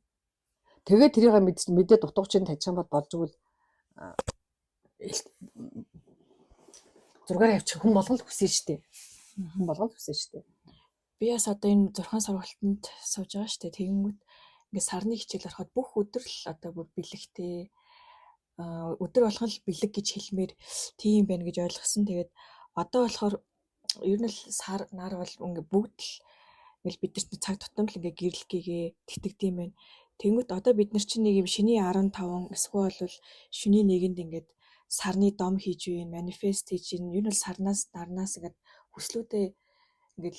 тэгээд тэрийг мэдээд утгачин тавьчих юм бол болж игэл зургаар явчих хүн болгол хүсэж штэ. Хүн болгол хүсэж штэ. Би бас одоо энэ 6 сургалтанд сууж байгаа штэ. Тэгэнгүүт ингээд сарны хичээл ороход бүх өдөр л одоо бүр бэлэгтэй өдөр болгон л бэлэг гэж хэлмээр тийм байна гэж ойлгосон. Тэгээд одоо болохоор ер нь л сар нар бол ингээд бүгд л ингээл бидэрт цаг тутамд л ингээд гэрэлгээгээ тэтгэдэм байна. Тэнгүүт одоо бид нар чинь нэг юм шөнийн 15 эсвэл бол шөнийн 1-нд ингээд сарны дом хийж байна, манифест хийж байна. Ер нь бол сарнаас дарнаас ингээд хүслүүдээ ингээд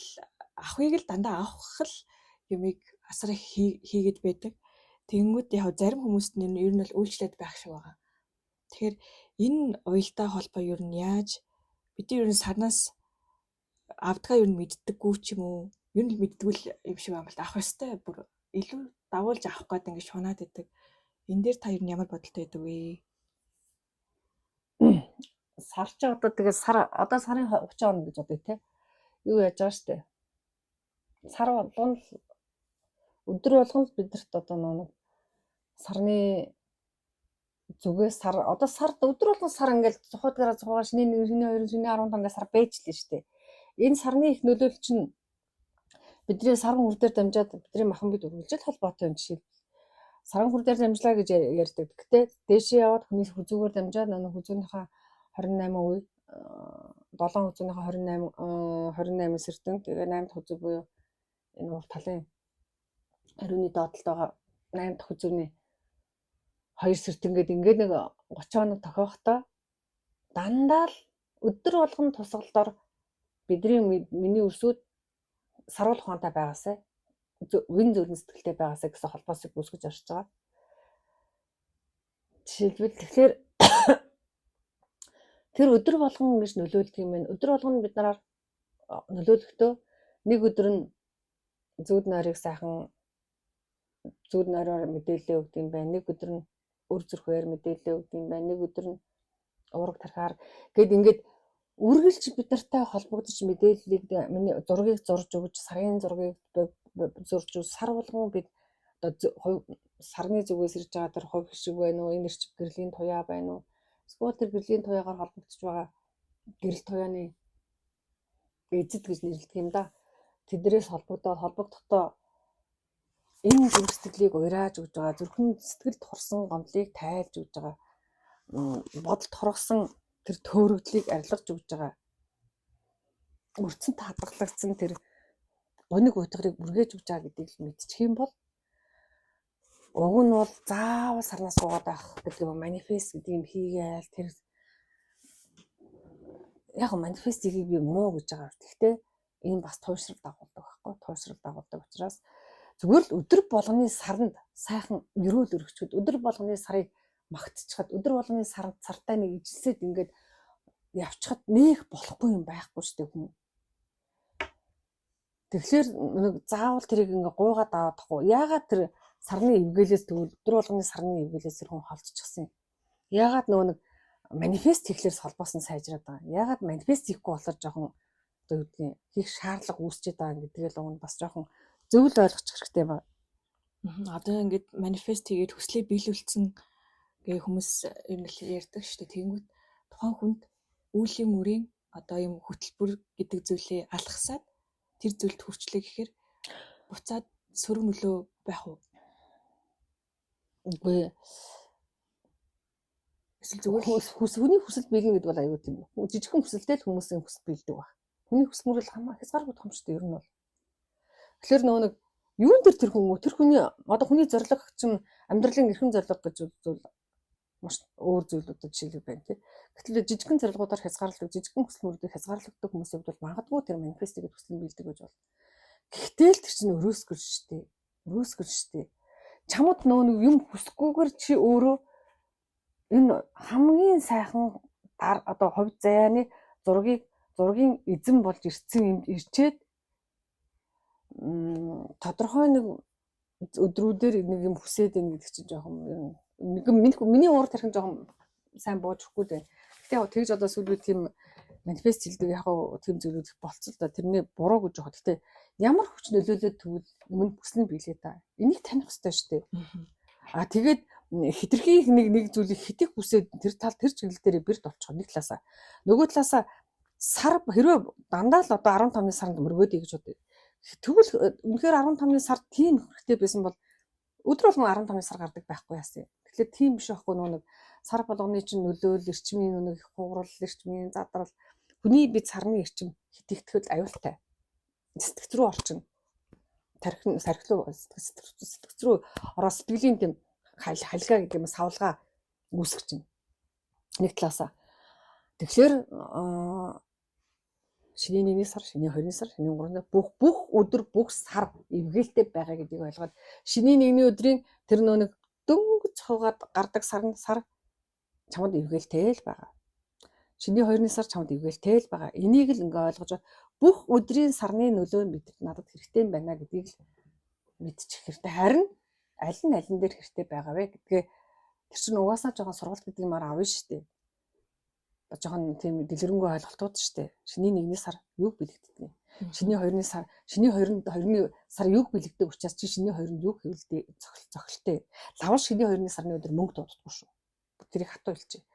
авахыг л дандаа авах л юмыг асар их хийгээд байдаг. Тэнгүүд яг зарим хүмүүст нь ер нь бол үйлчлээд байх шиг байгаа. Тэгэхээр энэ уялдаа холбоо ер нь яаж бид ер нь сарнаас авдгаа ер нь мэддэггүй ч юм уу? Ер нь мэддэггүй л юм шиг байна л да. Авах ёстой бүр илүү дагуулж авах гээд ингэ шунаад байдаг. Энэ дээр та ер нь ямар бодолтой байдаг вэ? Сар ч одоо тэгээ одоо сарын 30 он гэж одоо тий. Юу яаж байгаа штэ. Сар болгон өдөр болгон бидэрт одоо нэг сарны зүгээс сар одоо сард өдөр болгон сар ингээл зухуудгаараа зухуугаар шинийн 1, шинийн 2, шинийн 15 ингээд сар байж лээ штэ. Энэ сарны их нөлөөлөл чинь бидний саран хүр дээр дамжаад бидний махан бид үргэлжлэл холбоотой юм жишээ. Саран хүр дээр дамжлаа гэж ярьдаг. Гэхдээ дээшээ яваад хүний хүзүүгээр дамжаад нэг хүзүүнийхээ 28 үе 7 хүзүүнийхээ 28 сэрдэн тэгээ 8 дахь хүзүү буюу энэ ур талын ариуны доотлолд байгаа 8 дахь хүзүүний 2 сэрдэн гэдэг ингээд нэг 30 хоног тохиохдоо дандаа л өдөр болгон тусгалдор бидний миний өрсөд саруул ухаантай байгаасай вин зөвлөн сэтгэлтэй байгаасай гэсэн холбоосыг үүсгэж орж байгаа. Жишээлбэл тэгэхээр тэр өдөр болгон ингэж нөлөөлдөг юм байна. Өдөр болгон бид нараар нөлөөлөхдөө нэг өдөр нь зүүд нойрыг сайхан зүүр нойроор мэдээлэл өгдөг юм байна. Нэг өдөр нь өр зүрхээр мэдээлэл өгдөг юм байна. Нэг өдөр нь уурга тархаар гээд ингээд үргэлж бид нартай холбогдож мэдээллийг миний зургийг зурж өгч, сарын зургийг зурж өгч, сар болгон бид одоо сарны зүгээс ирж байгаа тэр хувь хишиг байна уу, энэ эрчим гэрлийн туяа байна уу? Эсвэл тэр гэрлийн туяагаар холбогдож байгаа гэрэл туяаны эзэд гэж нэрлэдэг юм да. Тэднэрээс холбогдохдоо энэ зүрх сэтгэлийг уйрааж өгж байгаа, зүрхэн сэтгэлд хорсон гомдлыг тайлж өгж байгаа, бодолд хоргосон тэр төөрөгдлийг арилгаж өгж байгаа. Өрцөнт хадгалагдсан тэр гуниг утгарыг бүргээж өгж байгаа гэдгийг мэдчих юм бол уг нь бол заавал сарнаас суугаад байх гэдэг юм манифест гэдэг юм хийгээл тэр яг манифестийг би муу гэж байгаа. Гэхдээ энэ бас туйшрал дагуулдаг байхгүй. Туйшрал дагуулдаг учраас зүгээр л өдөр болгоны сарнд сайхан өрөөл өргөчгöd өдөр болгоны сарыг магтчихад өдөр болгоны цартай нэг ижилсэд ингээд явчихад нээх болохгүй юм байхгүй шүү дээ хүн. Тэгэхээр нэг заавал тэрийг ингээ гуугаад аваадахгүй. Яагаад тэр сарны эвгээлээс тэгвэл өдөр болгоны сарны эвгээлээс тэр хүн холдчихсан юм. Яагаад нөгөө нэг манифест хийхлээрс холбоосон сайжраад байгаа. Яагаад манифест хийхгүй болохоор жоохон одоо юу гэдгийг хийх шаардлага үүсчээд байгаа гэдгийг л бас жоохон зөвл ойлгочих хэрэгтэй байна. Одоо ингээд манифест хийгээд хүслээ биелүүлсэн гэх хүмүүс ер нь ярьдаг шүү дээ. Тэнгүүт тухайн хүнд үүлийн үрийн одоо юм хөтөлбөр гэдэг зүйлээ алгасаад тэр зүйлд хүрчлээ гэхээр буцаад сөрөг нөлөө байх уу? Үгүй. Эсвэл зүгээр хүний хүсэл биелнэ гэдэг бол аюу тийм. Жижигхэн хүсэлтэй л хүмүүсийн хүсэл биелдэг баг. Хүний хүсэл мөрөл хязгааргүй том шүү дээ ер нь бол. Тэгэхээр нөгөө нэг юун дээр тэр хүний одоо хүний зорилго чинь амьдралын эрхэм зорилго гэж үзвэл маш өөр зүйлүүд жишээлбэл байна тийм. Гэтэл жижигхэн зорилгуудаар хязгаарладаг, жижигхэн хүсэл мөрөлдөд хязгаарладаг хүмүүсийн хувьд бол магадгүй тэр манифест гэдэг хүсэл биелдэг гэж бол. Гэхдээ л тэр чинь өрөөсгөл шүү дээ. Өрөөсгөл шүү дээ. Чамд нөгөө нэг юм хүсэхгүйгээр чи өөрөө энэ хамгийн сайхан одоо хувь заяаны зургийн эзэн болж ирсэн юм ирчээд тодорхой нэг өдрүүдээр нэг юм хүсээд ин гэдэг чинь жоохон миний уур тархин жоохон сайн бууж өгөхгүй дээ. Гэтэ яг тэгж одоо сүлбэ тийм манифест хэлдэг яг тийм зүйлүүд их болцол да. Тэрний буруу гэж байгаа. Гэтэ ямар хүч нөлөөлөд тэгвэл өмнө бүслэн биелээ та. Энийг таних хэрэгтэй шүү дээ. Тэгээд хитрхи нэг зүйлийг хитэх хүсээд тэр тал тэр чиглэл дээр бэрт олчих нэг талаасаа. Нөгөө талаасаа сар хэрвээ дандаа л одоо 15-ны сард мөргөөдэй гэж бодъё. Тэгвэл үнэхээр 15-ны сард тийм хэрэгтэй байсан бол өдөр болгон 15-ны сар гардаг байхгүй яасан. Тэгэхээр тийм биш байхгүй нэг сар болгоны чинь нөлөөл эрчмийн нэг их хуурал эрчмийн задрал хүний бие сарны эрчим хитгэл аюултай. Сэтгц рүү орчин. Тархин сархилуу сэтгц рүү ороо сэтгэлийн тийм халгаа гэдэг юм савлгаа үүсгэж байна. Нэг талаасаа. Тэгэхээр шинийн 1-ний сар, шинийн 2-ны сар, шинийн 3-ны бүх өдөр бүх сар эвгээлтэй байгаа гэдгийг ойлгоод шинийн 1-ний өдрийн тэр нэг дөнгөж цугаад гардаг сар чамд эвгээлтэй л байгаа. Шинийн 2-ны сар чамд эвгээлтэй л байгаа. Энийг л ингээ ойлгож бүх өдрийн сарны нөлөө надад хэрэгтэй юм байна гэдгийг л мэдчих хэрэгтэй. Харин аль нь дээр хэрэгтэй байгаа вэ гэдгээ тэр чинь угаасаа жоохон сургалт гэдэг юмар авна шүү дээ. Жоохон тийм дэлгэрэнгүй ойлголтууд шүү дээ. Шинийн 1-ний сар юг бэлэгддэг вэ? Шинийн 2-ны сар, шинийн 2-ны сар юг бэлэгдэг учраас чи шинийн 2-нд юг хэвлэдэг цохилттой. Лавал шинийн 2-ны сарны өдөр мөнгө дуудахгүй шүү. Тэрийг хатуу хэлчихье.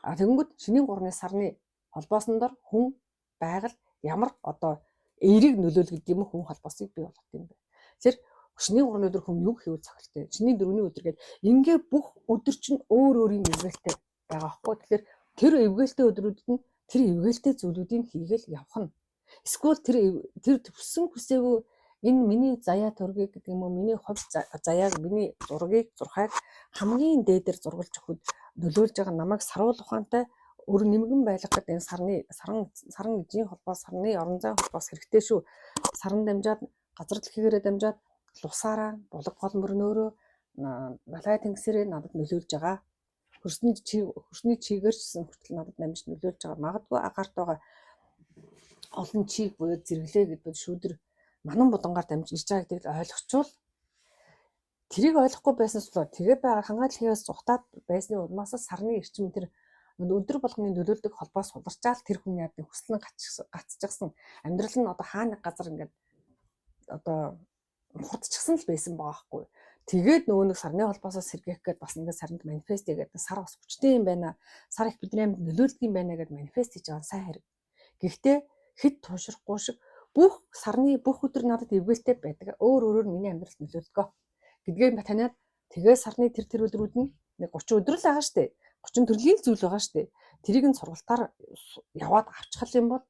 Тэгэнгүүт шинийн 3-ны сарны холбоосон дор хүн байгаль ямар одоо эерэг нөлөөлөгдөг юм хүн холбоосыг бий болгох юм бэ. Тэгэхээр шинийн 3-ны өдөр хүн юг хэвэл цохилттой. Шинийн 4-ний өдөр гээд ингээ бүх өдөр чинь өөр өөр юм эвгээлтэй байгаа байхгүй. Тэгэхээр тэр эвгээлтэй өдрүүдэд нь тэр эвгээлтэй зүйлүүдийг хийгээл явах нь. Эсвэл тэр төссөн хүсээгүй энэ миний заяа төргийг гэдэг юм уу, миний хувь заяаг, миний зурхайг хамгийн дээдэр зургалж өгөхөд нөлөөлж байгаа намайг саруул ухаантай өр нэмгэн байлгахад энэ сарн эзийн холбоос, сарны орон зайн холбоос хэрэгтэй шүү. Сарн дамжаад газар дэлхийгээрээ дамжаад лусаараа булаг гол мөрнөөрөө далай тэнгисээрээ надад нөлөөлж байгаа. Хөрсний чигээр ч хүртэл надад намж нөлөөлж байгаа. Магадгүй агаарт байгаа олон чиг буюу зэрэглээ гэдэг шүүдэр манан будангаар дамж ирж байгаа гэдгийг ойлгочвол Тэрийг ойлгохгүй байснаас болоод тэгээ байгаа хангалтлагаас зугатаад байсны улмаас сарны эрчим тэр өдөр болгоны нөлөөлдөг холбоос суларчаал тэр хүн яадаг хүсэл нь гацчихсан амьдрал нь одоо хаа нэг газар ингээд одоо хурдчихсан л байсан байгаа байхгүй. Тэгээд нөгөө нэг сарны холбоосоо сэргээх гээд бас ингээд сарнд манифест хийгээд сар бас хүчтэй юм байна. Сар их бидний амьд нөлөөлдөг юм байна гэдээ манифест хийж байгаа сайн хэрэг. Гэхдээ хэд туушрахгүй шиг бүх сарны бүх өдөр надад эвгээлтэй байдаг. Өөр өөрөөр миний амьдралд нөлөөлдөг гэдгээ таниад тэгээ сарны тэр өдрүүд нь нэг 30 өдөр л байгаа штэ. 30 төрлийн зүйл байгаа штэ. Тэрийг нь сургалтаар яваад авчихал юм бол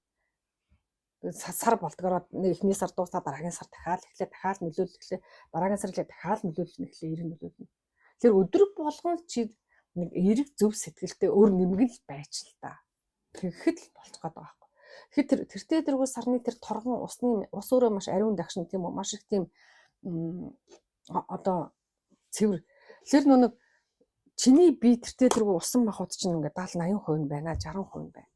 сар болдгороо эхний сар дуусаа дараагийн сар дахиад нөлөөлөлөө дараагийн сар дахиад нөлөөлнө гэхлээр эрг нөлөөлнө. Тэгэхээр өдөр болгон чи нэг эрг зөв сэтгэлтэй өөр нэмгэл байж л та. Тэгэхэд л болчих гээд байгаа байхгүй. Тэгэхээр тэртээ дэргүй сарны тэр торгон ус өөрөө маш ариун дагшин тийм үү маш их тийм одоо цэвэр. Тэгэхээр нэг чиний бие тэртээ дэргүй усан махбод чинь ингээд 70-80% байна 60% байна.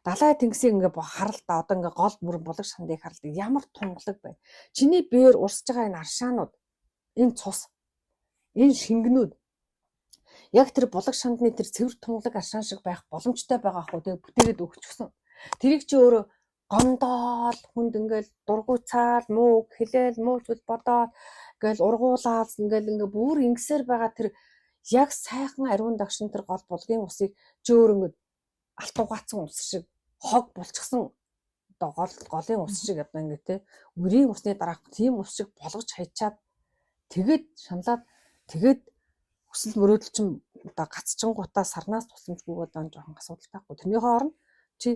Далай тэнгисийн ингээ харалта одоо ингээ гол бүр булаг шандыг харалт ямар тунгалаг байна. Чиний биеэр урсж байгаа энэ аршаанууд, энэ цус, энэ шингэнүүд яг тэр булаг шандны тэр цэвэр тунгалаг аршаан шиг байх боломжтой байгаа хгүй тэгээ бүтээгээд өгчихсөн. Тэрийг чи өөрөө гомдоол хүнд ингээл дургуцаал муу хэлээл муучуд бодоод ингээл ургуулаад ингээл бүр ингэсээр байгаа тэр яг сайхан ариун дагшин тэр гол булгийн усыг чи өөр ингээд алт угаацсан ус шиг хог булчихсан одоо голын ус шиг одоо ингэ те үрийн усны дараах тийм ус шиг болгож хайчаад тэгээд шаналаад тэгээд хүсэл мөрөөдөл чинь одоо гацчингуудаа сарнаас тусламжгүй одоо жоохон асуудал таахгүй. Тэрний хооронд чи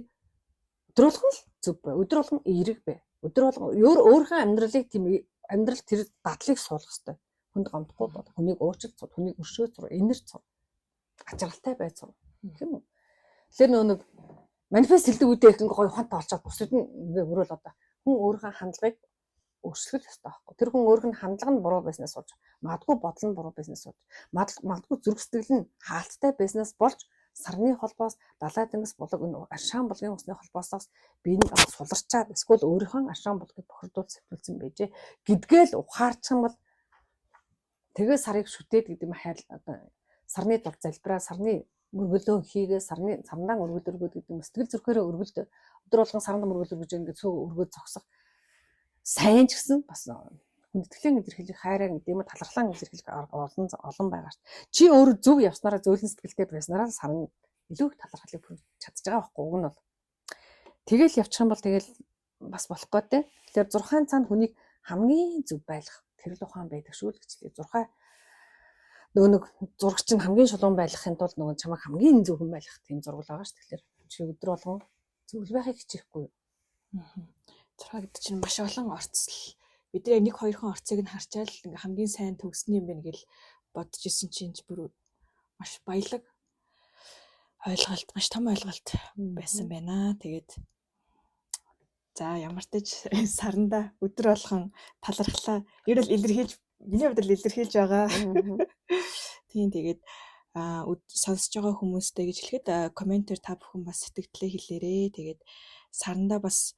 өдөр болгон л зүв бай. Өдөр болгон эерэг бай. Өдөр болгон өөрийнхөө амьдралыг тийм амьдрал тэр дадлыг суулгах хэрэгтэй. Хүнд гомдохгүй бол хүнийг уучлах, хүнийг өршөөж, энерж, ачаалтай байж сур. Гэх юм уу? Тэгэхээр нэг манифест хэлдэг үедээ их гоё ухаантай олчаад бусад нь ингээ өрөөл одоо хүн өөрийнхөө хандлагыг өөрчлөх ёстой байхгүй. Тэр хүн өөрийнх нь хандлага нь буруу байснаас болж магадгүй бодол нь буруу байснаас болж магадгүй зүрх сэтгэл нь хаалттай байснаас болж сарны холбоос далай тэнгис булаг аршаан булгийн усны холбоосоос биеийг суларчаад эсвэл өөрийнхөө аршаан булгийг бохирдуулж сэтгүүлсэн байжээ гэдгээл ухаарчих юм бол тэгээ сарыг шүтээд гэдэг юм хайл одоо сарны дур залбираа сарны мөргөлөө хийгээ сарнаа өргөлөргөд гэдэг юм сэтгэл зүрхээрээ өргөлд өдөр болгон сарнаа мөргөлөргөж ингээд цөг өргөд зогсох сайн ч гэсэн бас хүндэтгэлийн илэрхийлэх хайраа гэдэг юм талархлаа илэрхийлэх олон байгаа шүү. Чи өөрөө зөв явснараа зөөлөн сэтгэлтэй байснараа сарна илүү их талархлыг хүргэж чадж байгаа байхгүй уг нь бол тэгэл явчих юм бол тэгэл бас болохгүй те. Тэгэхээр 6 цаанд хүнийг хамгийн зөв байлгах тэр л ухаан байдаг шүү л гэж. 6 нэг зурагч нь хамгийн шулуун байлгахын тулд нөгөө чамайг хамгийн зөв хүн байлгах тийм зураг байгаа шүү. Тэгэхээр чи өдөр болгон зөвл байхыг хичээхгүй. 6 гэдэг чинь маш олон орцол. Бид яг 1-2 хон орцыг нь харчаал ингээ хамгийн сайн төгснө юм байна гэл бодож исэн чинь бүр маш баялаг ойлголт, маш том ойлголт байсан байна. Тэгээд за ямар ч тач саранда өдөр болгон талархлаа ерөөл илэрхийлж миний хувьд л илэрхийлж байгаа. Тийм тэгээд сонсож байгаа хүмүүстэй гэж хэлэхэд комментээр та бүхэн бас сэтгэлдээ хэлээрээ. Тэгээд саранда бас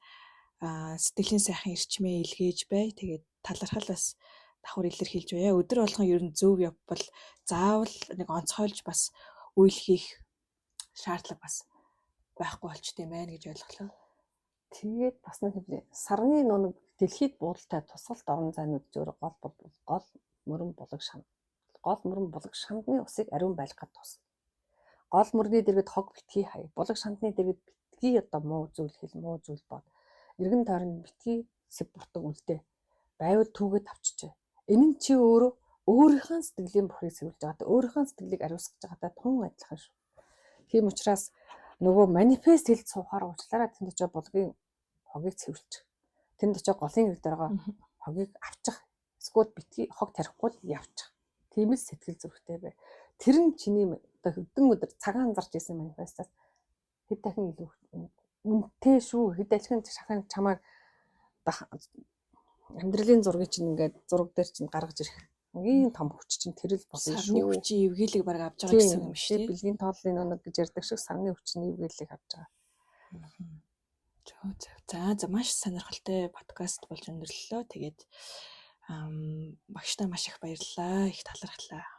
сэтгэлийн сайхан эрчмээ илгээж бай. Тэгээд талархал бас давхар илэрхийлж бай. Өдөр болгон ер нь зөв явбал заавал нэг онцгойлж бас үйл хийх шаардлага бас байхгүй болчтой юм байна гэж ойлголоо. Тэгээд бас нэг хэвлээ. Сарны нэг дэлхийд буудалтай тусгалт орон зайнууд зөөр гол мөрөн булаг шанд. Гол мөрөн булаг шандны усыг ариун байлгахад тус. Гол мөрний дэргэд хог битгий хай. Булаг шандны дэргэд битгий одоо муу зүйл хэл муу зүйл бод. Иргэн тойронд битгий сэв буртаг үлдээ. Байвал түүгээд авчижээ. Энэ нь чи өөрөө өөрийнхөө сэтгэлийн бурхыг сэвэлж байгаадаа өөрийнхөө сэтгэлийг ариусгаж байгаадаа тун адилхан шүү. Тийм учраас нөгөө манифест хэлж суухаар уучлаарай тэнд очиж булгийн хогийг цэвэрлж. Тэнд очиж голын ирд байгаа хогийг авчих. Эсвэл битгий хог тарихгүй явчих. Тийм л сэтгэл зүрхтэй бай. Тэр нь чиний одоо хэдэн өдөр цагаан анзарч исэн манифестаас хэд дахин илүү үнэтэй шүү. Хэд дахин шахан чамайг амьдралын зургийг чинь ингээд зураг дээр чинь гаргаж ирэх. Хамгийн том хүч чинь тэр л болно шүү. Сарны хүчийн эвгээлийг баг авч байгаа гэсэн юм шүү. Бэлгийн тооллын нэг гэж ярьдаг шиг сарны хүчний эвгээлийг авч байгаа. За маш сонирхолтой подкаст болж өндөрлөлөө. Тэгээд Багштай маш их баярлалаа. Их талархлаа.